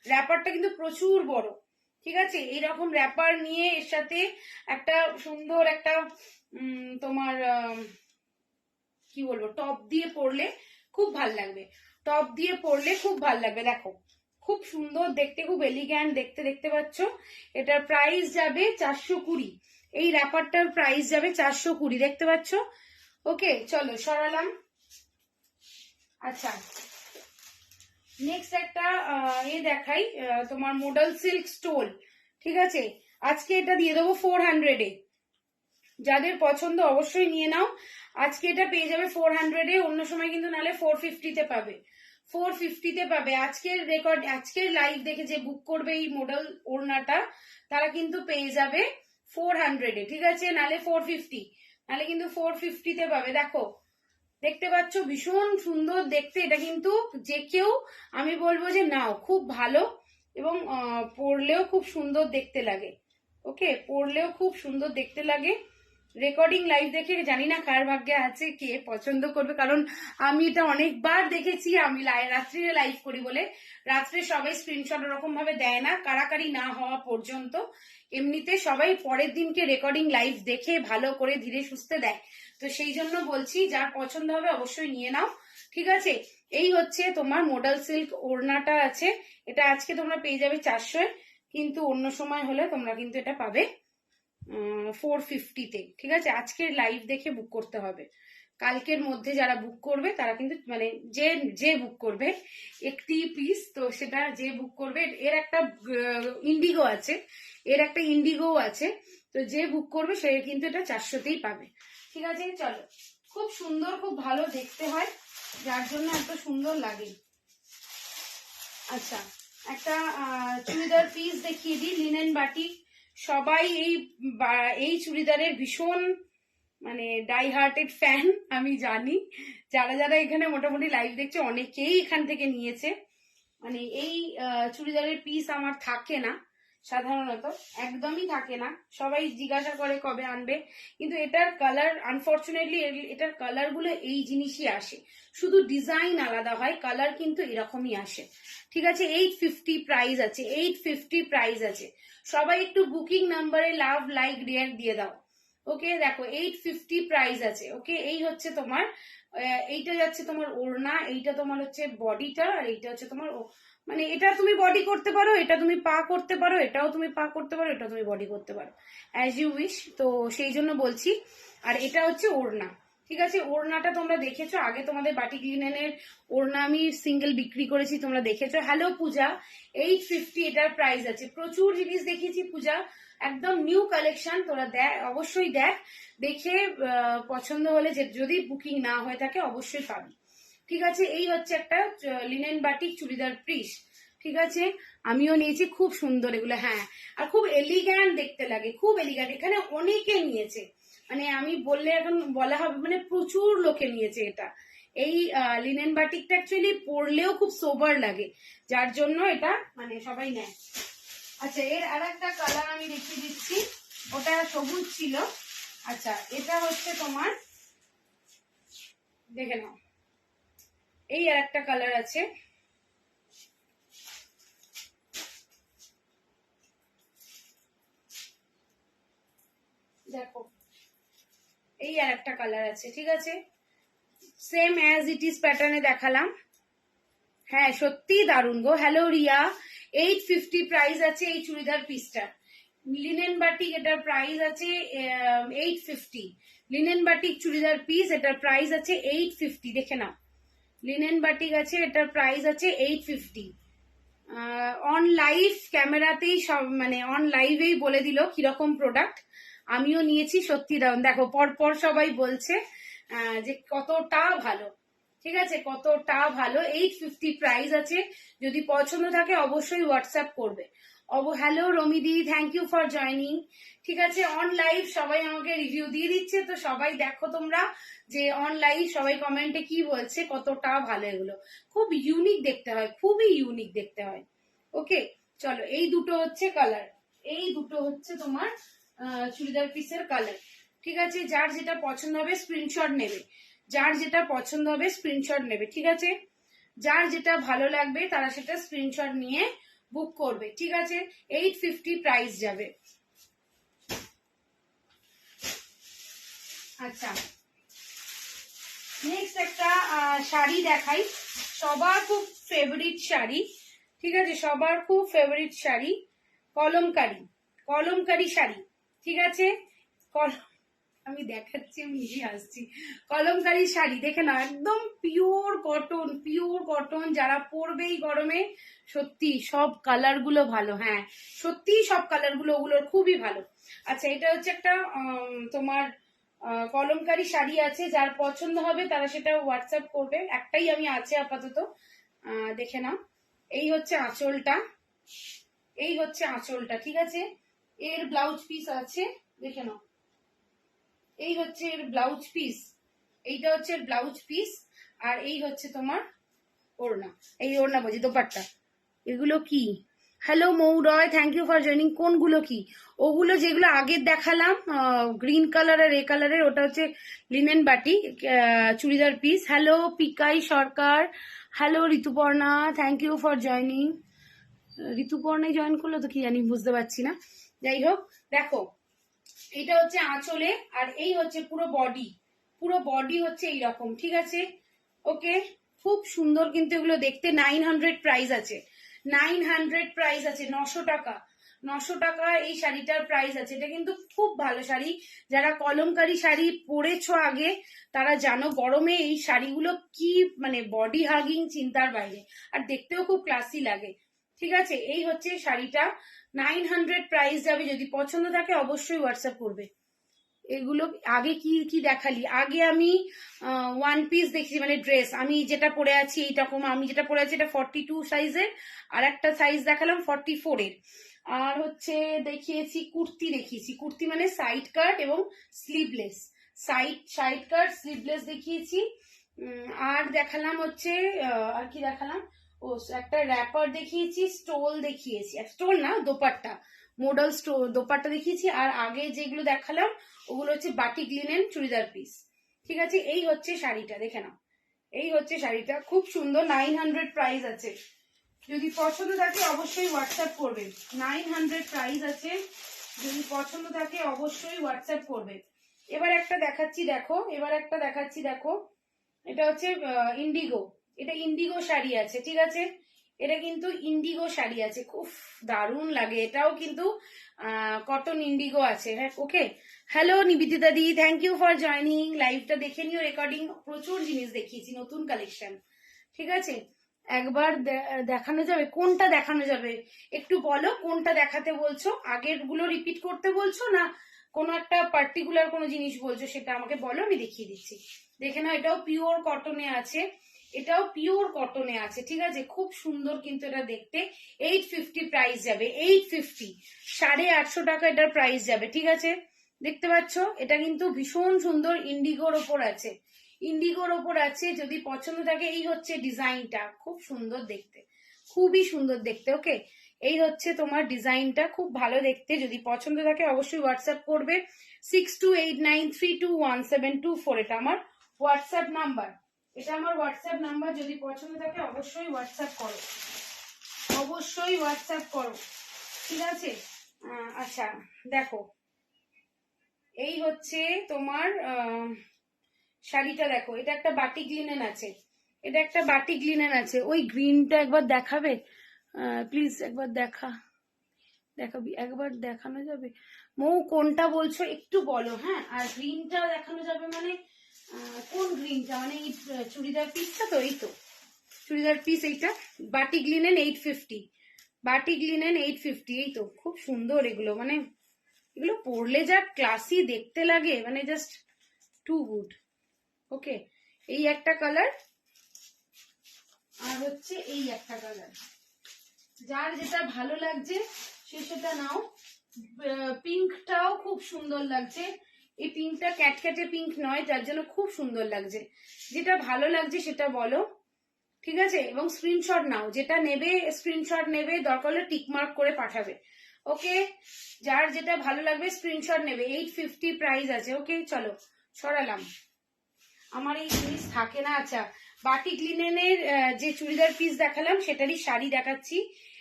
র্যাপারটা, কিন্তু প্রচুর বড়, ঠিক আছে। এইরকম র্যাপার নিয়ে এর সাথে একটা সুন্দর একটা তোমার কি বলবো, টপ দিয়ে পরলে খুব ভাল লাগবে, দেখো খুব সুন্দর দেখতে, খুব এলিগ্যান্ট দেখতে, দেখতে পাচ্ছ? এটার প্রাইস যাবে 420, এই র্যাপারটার প্রাইস যাবে 420, দেখতে পাচ্ছ? ওকে, চলো সরালাম। আচ্ছা, নেক্সট একটা দেখাই, তোমার মডেল সিল্ক স্টোল। ঠিক আছে, আজকে এটা দিয়ে দেবো 400-এ। যাদের পছন্দ অবশ্যই নিয়ে নাও। আজকে এটা পেয়ে যাবে 400-এ, অন্য সময় কিন্তু নালে 450-তে পাবে। 450-তে পাবে। আজকের রেকর্ড, আজকের লাইভ দেখে যে বুক করবে এই মডেল ওড়নাটা, তারা কিন্তু পেয়ে যাবে 400-এ। ঠিক আছে, নালে 450, নালে কিন্তু 450-তে পাবে। দেখো, দেখতে পাচ্ছ ভীষণ সুন্দর দেখতে। এটা কিন্তু যে কেউ আমি বলবো যে নাও, খুব ভালো এবং পরলেও খুব সুন্দর দেখতে লাগে। ওকে, পরলেও খুব সুন্দর দেখতে লাগে। রেকর্ডিং লাইভ দেখে জানি না কার ভাগ্যে আছে, কে পছন্দ করবে, কারণ আমি এটা অনেকবার দেখেছি। আমি রাত্রিরে লাইভ করি বলে রাত্রে সবাই স্ক্রিনশট ওরকম ভাবে দেয় না, কারাকারি না হওয়া পর্যন্ত। এমনিতে সবাই পরের দিনকে রেকর্ডিং লাইভ দেখে ভালো করে ধীরে সুস্থে দেয়। তো সেই জন্য বলছি, যার পছন্দ হবে অবশ্যই নিয়ে নাও। ঠিক আছে, এই হচ্ছে তোমার মডেল সিল্ক ওড়নাটা আছে। এটা আজকে তোমরা পেয়ে যাবে 400, কিন্তু অন্য সময় হলে তোমরা কিন্তু এটা পাবে 450-তে। ঠিক আছে, আজকের লাইভ দেখে বুক করতে হবে। কালকের মধ্যে যারা বুক করবে তারা কিন্তু, মানে যে বুক করবে একটি পিস, তো সেটা যে বুক করবে, এর একটা ইন্ডিগো আছে, এর একটা ইন্ডিগো আছে, তো যে বুক করবে সে কিন্তু এটা 400-তেই পাবে। ঠিক আছে, চলো। খুব সুন্দর, খুব ভালো দেখতে হয়, যার জন্য এত সুন্দর লাগে। আচ্ছা, একটা চুড়িদার পিস দেখিয়ে দিই, লিনেন বাটিক। সবাই এই চুড়িদারের ভীষণ মানে ডাই হার্টেড ফ্যান, আমি জানি। যারা যারা এখানে মোটামুটি লাইভ দেখছে অনেকেই এখান থেকে নিয়েছে। মানে এই চুড়িদারের পিস আমার থাকে না সাধারণত, একদমই থাকে না। সবাই জিজ্ঞাসা করে কবে আনবে, কিন্তু এটার কালার, আনফর্চুনেটলি এটার কালার গুলো এই জিনিসই আসে, শুধু ডিজাইন আলাদা হয়, কালার কিন্তু এরকমই আসে। ঠিক আছে, 850 প্রাইস আছে, 850 প্রাইস আছে। সবাই একটু বুকিং নাম্বারে লাভ, লাইক, রিয়াক্ট দিয়ে দাও। ওকে, দেখো 850 প্রাইস আছে। ওকে, এই হচ্ছে তোমার, এইটা যাচ্ছে তোমার ওড়না, এইটা তোমার হচ্ছে বডিটা, আর এইটা হচ্ছে তোমার, মানে এটা তুমি বডি করতে পারো, এটা তুমি পা করতে পারো, এটাও তুমি পা করতে পারো, এটা তুমি বডি করতে পারো, অ্যাজ ইউ উইশ। তো সেই জন্য বলছি। আর এটা হচ্ছে ওড়না। ঠিক আছে, ওড়নাটা তোমরা দেখেছো আগে, তোমাদের বাটিক লিনেনের ওড়না আমি সিঙ্গেল বিক্রি করেছি, তোমরা দেখেছো। হ্যালো পূজা, 850 এটার প্রাইস আছে। প্রচুর জিনিস দেখিয়েছি পূজা, একদম নিউ কালেকশন, তোরা দেখ, অবশ্যই দেখ, দেখে পছন্দ হলে, যে যদি বুকিং না হয়ে থাকে অবশ্যই পাবি। ঠিক আছে, এই হচ্ছে একটা লিনেন বাটিক চুড়িদার পিস। ঠিক আছে, আমিও নিয়েছি, খুব সুন্দর এগুলো। হ্যাঁ, আর খুব এলিগ্যান্ট দেখতে লাগে, খুব এলিগ্যান্ট। এখানে অনেকে নিয়েছে, মানে আমি বললে এখন বলা হবে, মানে প্রচুর লোকে নিয়েছে এটা। এই লিনেন বাটিকটা অ্যাকচুয়ালি পরলেও খুব সোবার লাগে, যার জন্য এটা মানে সবাই নেয়। আচ্ছা, এর আর একটা কালার আমি দেখিয়ে দিচ্ছি, ওটা সবুজ ছিল। আচ্ছা, এটা হচ্ছে তোমার, দেখে নাও, এই আর একটা কালার আছে। দেখো, এই আর একটা কালার আছে। ঠিক আছে, সেম অ্যাজ ইট ইজ প্যাটার্নে দেখালাম। হ্যাঁ, সত্যি দারুণ গো। হ্যালো রিয়া, 850 প্রাইস আছে এই চুড়িদার পিসটা। লিনেন বাটিক, এটার প্রাইস আছে 850। লিনেন বাটিক চুড়িদার পিস, এটার প্রাইস আছে 850, দেখে নাও। লিনেন বাটিক আছে, এটার প্রাইস আছে 850। অন লাইভ ক্যামেরাতেই সব, মানে অন লাইভেই বলে দিল কিরকম প্রোডাক্ট। আমিও নিয়েছি, সত্যি দারুণ। দেখো, পরপর সবাই বলছে যে কতটা ভালো। ঠিক আছে, কতটা ভালো। 850 প্রাইস আছে, যদি পছন্দ থাকে অবশ্যই হোয়াটসঅ্যাপ করবে। হ্যালো রমিদি, থ্যাংক ইউ ফর জয়নিং। ঠিক আছে, অন লাইভ সবাই আমাকে রিভিউ দিয়ে দিচ্ছে, তো সবাই দেখো তোমরা যে অন লাইভ সবাই কমেন্টে কি বলছে, কতটা ভালো এগুলো। খুব ইউনিক দেখতে হয়, খুবই ইউনিক দেখতে হয়। ওকে, চলো, এই দুটো হচ্ছে কালার, এই দুটো হচ্ছে তোমার চুড়িদার পিসের কালার। ঠিক আছে, যার যেটা পছন্দ হবে স্ক্রিনশট নেবে, যার যেটা পছন্দ হবে স্ক্রিনশট নেবে। ঠিক আছে, যার যেটা ভালো লাগবে তারা সেটা স্ক্রিনশট নিয়ে বুক করবে। ঠিক আছে, 850 প্রাইস যাবে। আচ্ছা, নেক্সট একটা শাড়ি দেখাই, সবার খুব ফেভারিট শাড়ি। ঠিক আছে, সবার খুব ফেভারিট শাড়ি, কলমকারি, কলমকারি শাড়ি। ঠিক আছে, কলম, আমি দেখাচ্ছি, আমি নিজে আসছি। কলমকারী শাড়ি দেখে না, একদম পিওর কটন, যারা পরবে এই গরমে সত্যি সব কালার গুলো ভালো। হ্যাঁ সত্যি সব কালার গুলো ওগুলোর খুবই ভালো। আচ্ছা এটা হচ্ছে একটা তোমার কলমকারী শাড়ি আছে, যার পছন্দ হবে তারা সেটা হোয়াটসঅ্যাপ করবে। একটাই আমি আছে আপাতত, দেখে নাও। এই হচ্ছে আঁচলটা, এই হচ্ছে আঁচলটা, ঠিক আছে। এর ব্লাউজ পিস আছে, দেখে নাও। এই হচ্ছে এর ব্লাউজ পিস, এইটা হচ্ছে এর ব্লাউজ পিস, আর এই হচ্ছে তোমার ওড়না, এই ওড়না বলছি দোপাট্টা। এগুলো কি? হ্যালো মৌরয়, থ্যাংক ইউ ফর জয়েনিং। কোনগুলো কি? ওগুলো যেগুলো আগের দেখালাম গ্রিন কালার আর এ কালারের, ওটা হচ্ছে লিনেন বাটি churidar piece. Hello Pikai Sarkar, hello Rituparna, thank you for joining. ঋতুপর্ণাই জয়েন করলো তো কি জানি, বুঝতে পারছি না। যাই হোক দেখো, এটা হচ্ছে আঁচলে, আর এই হচ্ছে পুরো বডি হচ্ছে এইরকম, ঠিক আছে। ওকে, খুব সুন্দর কিন্তু এগুলো দেখতে। 900 প্রাইস আছে, 900 প্রাইস আছে, 900 টাকা, 900 টাকা এই শাড়িটার প্রাইস আছে। এটা কিন্তু খুব ভালো শাড়ি, যারা কলমকারী শাড়ি পরেছো আগে তারা জানো গরমে এই শাড়িগুলো কি মানে বডি হাগিং চিন্তার বাইরে, আর দেখতেও খুব ক্লাসি লাগে, ঠিক আছে। এই হচ্ছে শাড়িটা, 900 প্রাইস যাবে। যদি পছন্দ থাকে অবশ্যই হোয়াটসঅ্যাপ করবে। এগুলো আগে কি কি দেখালি? আগে আমি ওয়ান পিস দেখছি, মানে ড্রেস। আমি যেটা পরে আছি এইরকম, আমি যেটা পরে আছি এটা 42 সাইজের, আর একটা সাইজ দেখালাম 44 এর। আর হচ্ছে দেখিয়েছি কুর্তি, দেখিয়েছি কুর্তি মানে সাইড কাট এবং স্লিভলেস, সাইড কাট স্লিভলেস দেখিয়েছি। আর দেখালাম হচ্ছে আর কি দেখালাম, ও একটা র্যাপার দেখিয়েছি, স্টোল দেখিয়েছি, স্টোল না দোপাট্টা, মডেল দোপাট্টা দেখিয়েছি। আর আগে যেগুলো দেখালাম ওগুলো হচ্ছে বাটিক লিনেন চুড়িদার পিস, ঠিক আছে। এই হচ্ছে শাড়িটা, দেখে নাও। এই হচ্ছে শাড়িটা, খুব সুন্দর, 900 প্রাইস আছে। যদি পছন্দ থাকে অবশ্যই হোয়াটসঅ্যাপ করবে। 900 প্রাইস আছে, যদি পছন্দ থাকে অবশ্যই হোয়াটসঅ্যাপ করবে। এবার একটা দেখাচ্ছি দেখো, দেখো। এটা হচ্ছে ইন্ডিগো, এটা ইন্ডিগো শাড়ি আছে, ঠিক আছে। এটা কিন্তু ইন্ডিগো শাড়ি আছে, খুব দারুণ লাগে। এটাও কিন্তু কটন ইন্ডিগো আছে। হ্যাঁ ওকে, হ্যালো নিবেদিতা দি, থ্যাংক ইউ ফর জয়নিং। লাইভটা দেখে নিও, রেকর্ডিং প্রচুর জিনিস দেখিয়েছি, নতুন কালেকশন, ঠিক আছে। একবার দেখানো যাবে? কোনটা দেখানো যাবে একটু বলো, কোনটা দেখাতে বলছো? আগের গুলো রিপিট করতে বলছো না কোনো একটা পার্টিকুলার কোনো জিনিস বলছো, সেটা আমাকে বলো, আমি দেখিয়ে দিচ্ছি। দেখে নাও, এটাও পিওর কটনে আছে, এটাও পিওর কটনে আছে, ঠিক আছে। খুব সুন্দর কিন্তু এটা দেখতে। 850 প্রাইস যাবে, 850, 850 টাকা এটার প্রাইস যাবে, ঠিক আছে। দেখতে পাচ্ছ, এটা কিন্তু ভীষণ সুন্দর, ইন্ডিগোর ওপর আছে, ইন্ডিগোর ওপর আছে। যদি পছন্দ থাকে, এই হচ্ছে ডিজাইনটা, খুব সুন্দর দেখতে, খুবই সুন্দর দেখতে। ওকে, এই হচ্ছে তোমার ডিজাইনটা, খুব ভালো দেখতে। যদি পছন্দ থাকে অবশ্যই হোয়াটসঅ্যাপ করবে। 6289321724, এটা আমার হোয়াটসঅ্যাপ নাম্বার, এটা আমার হোয়াটসঅ্যাপ নাম্বার। যদি পছন্দ থাকে অবশ্যই হোয়াটসঅ্যাপ করো, অবশ্যই হোয়াটসঅ্যাপ করো, ঠিক আছে। আচ্ছা দেখো, এই হচ্ছে তোমার শাড়িটা দেখো, এটা একটা বাটিক লিনেন আছে, এটা একটা বাটিক লিনেন আছে। ওই গ্রিনটা একবার দেখাবে প্লিজ, একবার দেখাবি, একবার দেখানো যাবে? মৌ কোনটা বলছো একটু বলো, হ্যাঁ। আর গ্রিনটা দেখানো যাবে মানে কোন গ্রিনটা, মানে এই চুড়িদার পিসটা তো, এই তো চুড়িদার পিস, এইটা বাটিক লিনেন 850, বাটিক লিনেন 850, এই তো খুব সুন্দর এগুলো, মানে এগুলো পরলে যা ক্লাসি দেখতে লাগে, মানে জাস্ট টু গুড। ওকে, এই একটা কালার, আর হচ্ছে এই একটা কালার, যার যেটা ভালো লাগছে সে সেটা নাও। পিঙ্কটাও খুব সুন্দর লাগছে, এই পিঙ্কটা ক্যাটক্যাটে পিঙ্ক নয়, যার জন্য খুব সুন্দর লাগছে। যেটা ভালো লাগছে সেটা বলো, ঠিক আছে। এবং স্ক্রিনশট নাও, যেটা নেবে স্ক্রিনশট নেবে, দরকার হলে টিকমার্ক করে পাঠাবে। ওকে, যার যেটা ভালো লাগবে স্ক্রিনশট নেবে। 850 প্রাইস আছে। ওকে চলো, সরালাম, আমার এই জিনিস থাকে না। আচ্ছা, বাটিক লিনেনের যে চুড়িদার পিস দেখালাম সেটারই শাড়ি দেখাচ্ছি।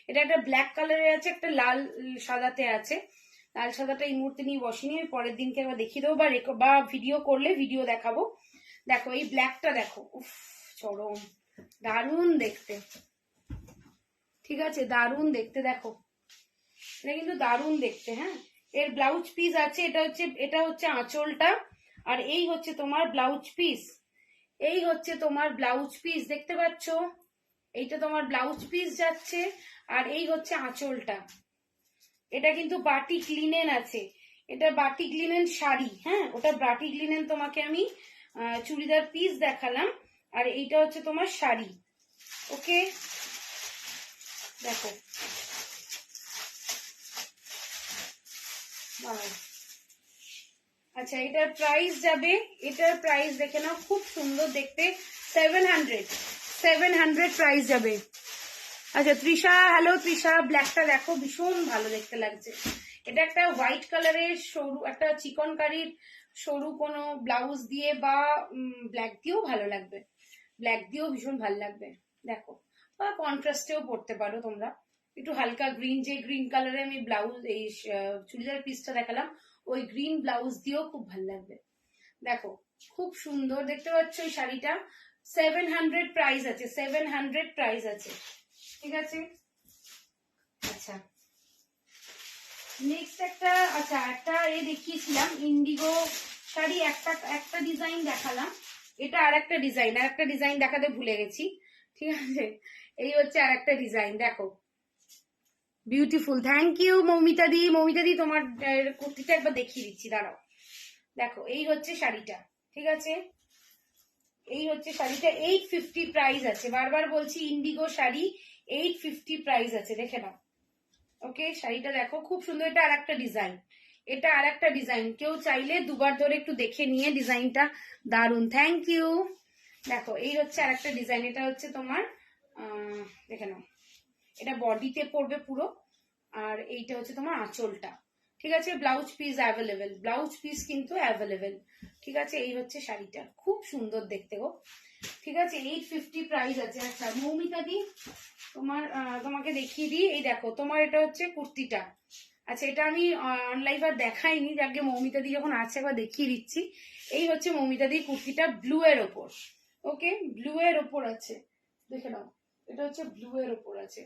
এটা একটা ব্ল্যাক কালারের আছে, একটা লাল সাদাতে আছে। লাল সাদাটা এই মুহূর্তে নিয়ে বসিনি, আমি পরের দিনকে একবার দেখিয়ে দেবো, বা ভিডিও করলে ভিডিও দেখাবো। দেখো এই ব্ল্যাকটা দেখো, উফ চরম দারুণ দেখতে, ঠিক আছে, দারুণ দেখতে। দেখো এটা কিন্তু দারুণ দেখতে, হ্যাঁ। এর ব্লাউজ পিস আছে, এটা হচ্ছে আঁচলটা, আর এই হচ্ছে তোমার ব্লাউজ পিস। এই হচ্ছে তোমার ব্লাউজ পিস, দেখতে পাচ্ছ? এইটা তোমার ব্লাউজ পিস যাচ্ছে, আর এই হচ্ছে আঁচলটা। এটা কিন্তু বাটিক লিনেন আছে, এটা বাটিক লিনেন শাড়ি। হ্যাঁ, ওটা বাটিক লিনেন তোমাকে আমি চুড়িদার পিস দেখালাম, আর এইটা হচ্ছে তোমার শাড়ি। ওকে, দেখো আচ্ছা, এটার প্রাইস যাবে, এটার প্রাইস দেখে নাও, খুব সুন্দর দেখতে, 700 প্রাইস যাবে। আচ্ছা তৃষা, হ্যালো তৃষা, ব্ল্যাকটা দেখো ভীষণ ভালো দেখতে লাগছে। এটা একটা হোয়াইট কালারের সরু, একটা চিকন কারির সরু কোনো ব্লাউজ দিয়ে বা ব্ল্যাক দিয়েও ভালো লাগবে, ব্ল্যাক দিয়েও ভীষণ ভালো লাগবে। দেখো, বা কন্ট্রাস্টেও পড়তে পারো তোমরা, একটু হালকা গ্রিন, যে গ্রিন কালারে আমি ব্লাউজ এই চুড়িদার পিসটা দেখালাম, ওই গ্রিন ব্লাউজ দিয়েও খুব ভালো লাগবে। দেখো খুব সুন্দর দেখতে পাচ্ছ এই শাড়িটা, 700 প্রাইস আছে, 700 প্রাইস আছে, ঠিক আছে। আচ্ছা নেক্সট একটা, আচ্ছা একটা এ দেখিয়েছিলাম ইন্ডিগো শাড়ি, একটা ডিজাইন দেখালাম, এটা আর একটা ডিজাইন দেখাতে ভুলে গেছি, ঠিক আছে। এই হচ্ছে আর একটা ডিজাইন, দেখো বিউটিফুল, থ্যাংক ইউ মৌমিতা দি। মৌমিতা দি তোমার কুর্তিটা একবার দেখিয়ে দিচ্ছি, দাঁড়াও। দেখো এই হচ্ছে শাড়িটা, ঠিক আছে, এই হচ্ছে শাড়িটা, 850 প্রাইস আছে, বারবার বলছি ইন্ডিগো শাড়ি 850 প্রাইস আছে, দেখে নাও। ওকে, শাড়িটা দেখো খুব সুন্দর, এটা আর একটা ডিজাইন, এটা আর একটা ডিজাইন, কেউ চাইলে দুবার ধরে একটু দেখে নিয়ে, ডিজাইনটা দারুন, থ্যাংক ইউ। দেখো এই হচ্ছে আর একটা ডিজাইন, এটা হচ্ছে তোমার দেখে নাও, এটা বডিতে পড়বে পুরো, আর এইটা হচ্ছে তোমার আঁচলটা, ঠিক আছে। Blouse piece available, blouse piece কিন্তু অ্যাভেলেবেল, ঠিক আছে। এই হচ্ছে শাড়িটা, খুব সুন্দর দেখতে গো, ঠিক আছে, 850 প্রাইস আছে। আচ্ছা মৌমিতা দি তোমাকে দেখিয়ে দিই, এই দেখো তোমার এটা হচ্ছে কুর্তিটা। আচ্ছা এটা আমি অনলাইন আর দেখাইনি, আগে মৌমিতা দি যখন আছে একবার দেখিয়ে দিচ্ছি। এই হচ্ছে মৌমিতা দি কুর্তিটা, ব্লু এর ওপর, ওকে, ব্লু এর ওপর আছে, দেখে নাও, এটা হচ্ছে ব্লু এর ওপর আছে,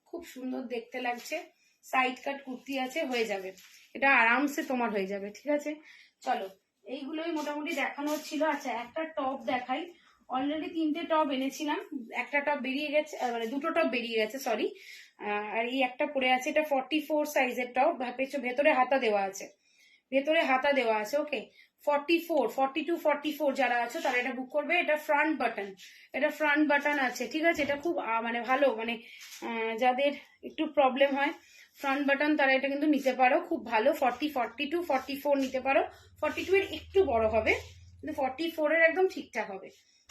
খুব সুন্দর দেখতে লাগছে, সাইড কাট কুর্তি আছে, হয়ে যাবে, এটা আরামসে তোমার হয়ে যাবে, ঠিক আছে। চলো এইগুলোই মোটামুটি দেখানো ছিল। আচ্ছা একটা টপ দেখাই, অলরেডি 3টে টপ এনেছিলাম, একটা টপ বেরিয়ে গেছে, মানে 2টো টপ বেরিয়ে গেছে, সরি, আর এই একটা পড়ে আছে, এটা 44 সাইজের টপ, ভেতরে হাতা দেওয়া আছে, ভেতরে হাতা দেওয়া আছে, ওকে। 44, 42, 44 যারা আছো তারা এটা বুক করবে, এটা ফ্রন্ট বাটন, এটা ফ্রন্ট বাটন আছে, ঠিক আছে। এটা খুব মানে ভালো, মানে যাদের একটু প্রবলেম হয় ফ্রন্ট বাটন, তারা এটা কিন্তু নিতে পারো, খুব ভালো। 40, 42, 44 নিতে পারো, 42 এর একটু বড় হবে, কিন্তু 44 এর একদম ঠিকঠাক হবে,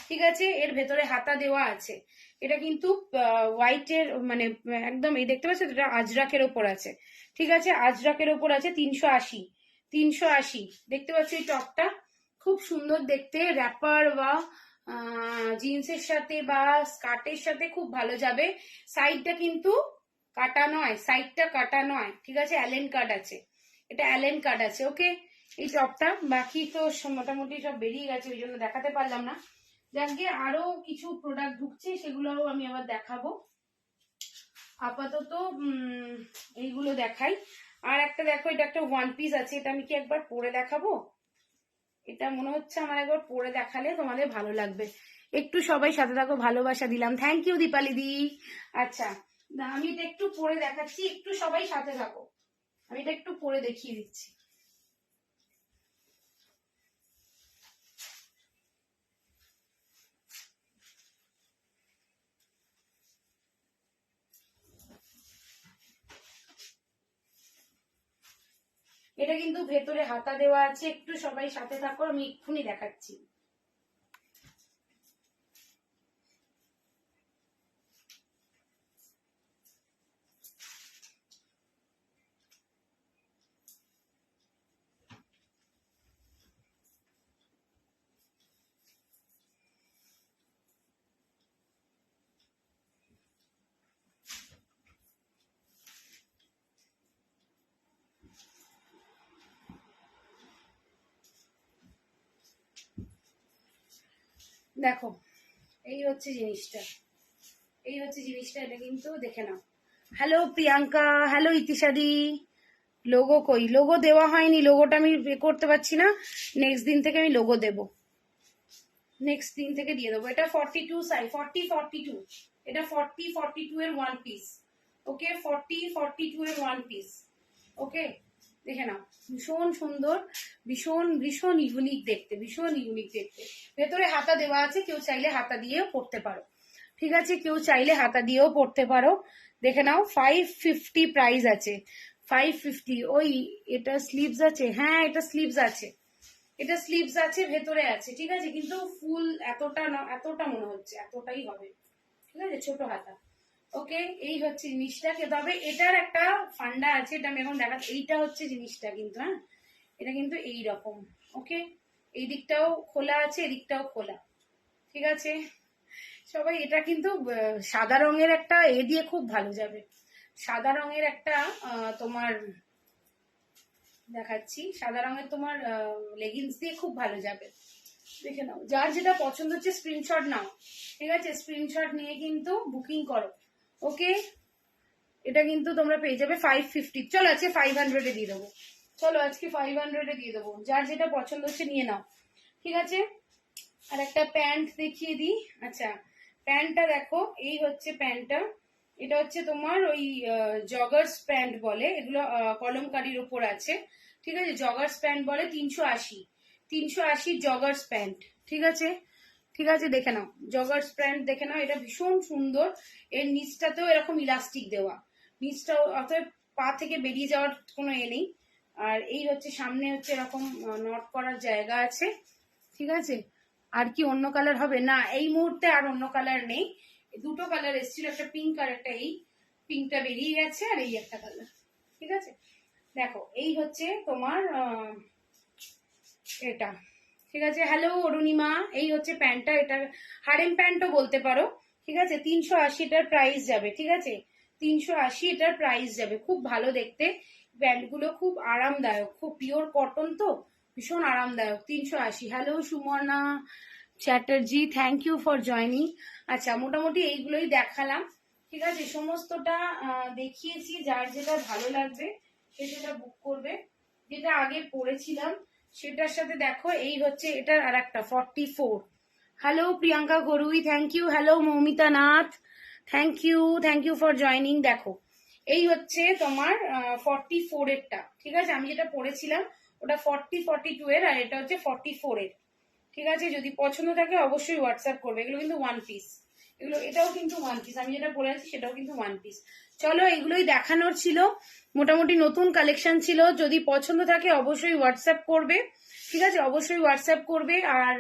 ঠিক আছে। এর ভেতরে হাতা দেওয়া আছে, এটা কিন্তু হোয়াইটের, মানে একদম এই দেখতে পাচ্ছ, এটা আজরাকের ওপর আছে, ঠিক আছে, আজরাকের ওপর আছে, 380 দেখতে পাচ্ছ। এই টপটা খুব সুন্দর দেখতে, র্যাপার বা জিন্সের সাথে বা স্কার্টের সাথে খুব ভালো যাবে। সাইডটা কিন্তু কাটা নয়, সাইডটা কাটা নয়, ঠিক আছে, অ্যালেন কাট আছে, এটা অ্যালেন কাট আছে, ওকে। এই টপটা, বাকি তো মোটামুটি সব বেরিয়ে গেছে, ওই জন্য দেখাতে পারলাম না। যাকে আরো কিছু প্রোডাক্ট ঢুকছে, সেগুলোও আমি আবার দেখাবো, আপাতত এইগুলো দেখাই। আর একটা দেখো, এটা একটা ওয়ান পিস আছে, এটা আমি কি একবার পরে দেখাবো, এটা মনে হচ্ছে আমার একবার পরে দেখালে তোমাদের ভালো লাগবে। একটু সবাই সাথে থাকো, ভালোবাসা দিলাম, থ্যাংক ইউ দীপালি দি। আচ্ছা আমি এটা একটু পরে দেখাচ্ছি, একটু সবাই সাথে থাকো, আমি এটা একটু পরে দেখিয়ে দিচ্ছি। এটা কিন্তু ভেতরে হাতা দেওয়া আছে, একটু সবাই সাথে থাকো, আমি এক্ষুনি দেখাচ্ছি। দেখো এই হচ্ছে জিনিসটা, এই হচ্ছে জিনিসটা, এটা কিন্তু দেখে নাও। হ্যালো প্রিয়াঙ্কা, হ্যালো ইতিশাদি, লোগো কই? লোগো দেওয়া হয়নি, লোগোটা আমি করতে পারছি না। নেক্সট দিন থেকে আমি লোগো দেবো, নেক্সট দিন থেকে দিয়ে দেবো। এটা 42 সাইজ, 40-42, এটা 40-42 এর ওয়ান পিস। ওকে, 40-42 এর ওয়ান পিস। ওকে, দেখে নাও, ভীষণ সুন্দর, ভীষণ ভীষণ ইউনিক দেখতে, ভীষণ ইউনিক দেখতে। ভেতরে হাতা দেওয়া আছে, কেউ চাইলে হাতা দিয়েও পরতে পারো। ঠিক আছে, কেউ চাইলে হাতা দিয়েও পরতে পারো। দেখে নাও, 550 প্রাইস আছে, 550। ওই এটা স্লিভস আছে, হ্যাঁ এটা স্লিভস আছে, এটা স্লিভস আছে, ভেতরে আছে। ঠিক আছে, কিন্তু ফুল এতটা না, এতটা মনে হচ্ছে এতটাই হবে। ঠিক আছে, ছোট হাতা। ওকে, এই হচ্ছে জিনিসটা। তবে এটার একটা ফান্ডা আছে, এটা আমি এখন দেখাচ্ছি। এইটা হচ্ছে জিনিসটা কিন্তু, হ্যাঁ এটা কিন্তু এই রকম। ওকে, এই দিকটাও খোলা আছে, এদিকটাও খোলা। ঠিক আছে, সবাই এটা কিন্তু সাদা রঙের একটা দিয়ে খুব ভালো যাবে। সাদা রঙের একটা তোমার দেখাচ্ছি, সাদা রঙের তোমার লেগিংস দিয়ে খুব ভালো যাবে। দেখে নাও, যার যেটা পছন্দ হচ্ছে স্ক্রিনশট নাও। ঠিক আছে, স্ক্রিনশট নিয়ে কিন্তু বুকিং করো। ওকে, এটা কিন্তু তোমরা পেয়ে যাবে 550। চলো আজকে 500 দিয়ে দেবো, চলো আজকে 500 দিয়ে দেবো। যার যেটা পছন্দ হচ্ছে নিয়ে নাও। ঠিক আছে, আর একটা প্যান্ট দেখিয়ে দিই। আচ্ছা, প্যান্টটা দেখো, এই হচ্ছে প্যান্টটা। এটা হচ্ছে তোমার ওই জগার্স প্যান্ট বলে এগুলো, কলমকারির ওপর আছে। ঠিক আছে, জগার্স প্যান্ট বলে, 380 জগার্স প্যান্ট। ঠিক আছে, ঠিক আছে, দেখে নাও জগার্স প্যান্ট, দেখে নাও, এটা ভীষণ সুন্দর। এর নিচটাতেও এরকম ইলাস্টিক দেওয়া, নিচটাও অতএব পা থেকে বেরিয়ে যাওয়ার কোনো নেই। আর এই হচ্ছে সামনে হচ্ছে এরকম নট করার জায়গা আছে। ঠিক আছে, আর কি অন্য কালার হবে না এই মুহূর্তে, আর অন্য কালার নেই। দুটো কালার এসেছিল, একটা পিঙ্ক আর একটা এই পিঙ্কটা বেরিয়ে গেছে, আর এই একটা কালার। ঠিক আছে, দেখো এই হচ্ছে তোমার এটা। ঠিক আছে, হ্যালো অরুণিমা, এই হচ্ছে প্যান্টটা, এটা হারেম প্যান্টও বলতে পারো। ঠিক আছে, 380 এটার প্রাইস যাবে। ঠিক আছে, 380 এটার প্রাইস যাবে। খুব ভালো দেখতে, প্যান্টগুলো খুব আরামদায়ক, খুব পিওর কটন তো, ভীষণ আরামদায়ক। 380। Hello Sumana Chatterjee, thank you for joining. আচ্ছা, মোটামুটি এইগুলোই দেখালাম। ঠিক আছে, সমস্তটা দেখিয়েছি। যার যেটা ভালো লাগবে সে সেটা বুক করবে। যেটা আগে পড়েছিলাম সেটার সাথে দেখো, এই হচ্ছে এটার আর একটা 44। Hello Priyanka Garui, thank you. Hello Moumita Nath, thank you for joining. দেখো, এই হচ্ছে তোমার 44 এরটা। ঠিক আছে, আমি যেটা পড়েছিলাম ওটা 40-42 এর, আর এটা হচ্ছে 44 এর। ঠিক আছে, যদি পছন্দ থাকে অবশ্যই হোয়াটসঅ্যাপ করবে। এগুলো কিন্তু ওয়ান পিস, এগুলো এটাও কিন্তু ওয়ান পিস, আমি যেটা পরে আছি সেটাও কিন্তু ওয়ান পিস। চলো, এগুলোই দেখানোর ছিল, মোটামুটি নতুন কালেকশন ছিল। যদি পছন্দ থাকে অবশ্যই হোয়াটসঅ্যাপ করবে। ঠিক আছে, অবশ্যই হোয়াটসঅ্যাপ করবে। আর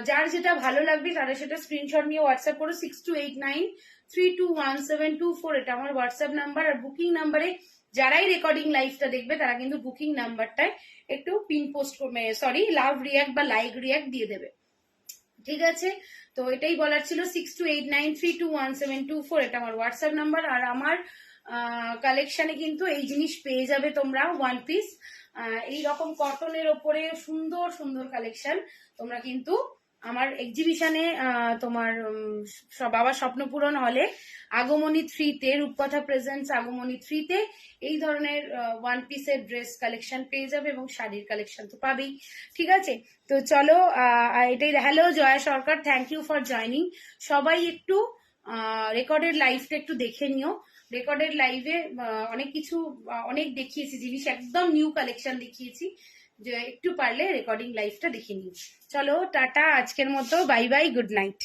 যার যেটা ভালো লাগবে তারা সেটা স্ক্রিনশট নিয়ে হোয়াটসঅ্যাপ করো। 6289321724, এটা আমার হোয়াটসঅ্যাপ নাম্বার। আর বুকিং নাম্বারে যারাই রেকর্ডিং লাইভটা দেখবে তারা কিন্তু বুকিং নাম্বারটায় একটু পিন পোস্ট করবে, সরি লাভ রিয়াক্ট বা লাইক রিয়াক্ট দিয়ে দেবে। ঠিক আছে, তো এটাই বলার ছিল। 6289321724, এটা আমার হোয়াটসঅ্যাপ নাম্বার। আর আমার কালেকশনে কিন্তু এই জিনিস পেয়ে যাবে তোমরা, ওয়ান পিস এই রকম কটনের ওপরে সুন্দর সুন্দর কালেকশন তোমরা কিন্তু আমার এক্সিবিশনে, তোমার বাবা স্বপ্নপূরণ হলে আগমনী 3-তে, রূপকথা প্রেজেন্টস আগমনী 3-তে এই ধরনের ওয়ান পিসের ড্রেস কালেকশন পেয়ে যাবে, এবং শাড়ির কালেকশন তো পাবেই। ঠিক আছে, তো চলো এটাই। Hello Jaya Sarkar, thank you for joining. সবাই একটু রেকর্ডেড লাইভটা একটু দেখে নিও। রেকর্ডেড লাইভে অনেক কিছু অনেক দেখিয়েছি জিনিস, একদম নিউ কালেকশন দেখিয়েছি, যে একটু পারলে রেকর্ডিং লাইভটা দেখে নিও। চলো টাটা, আজকের মতো বাই বাই, গুড নাইট।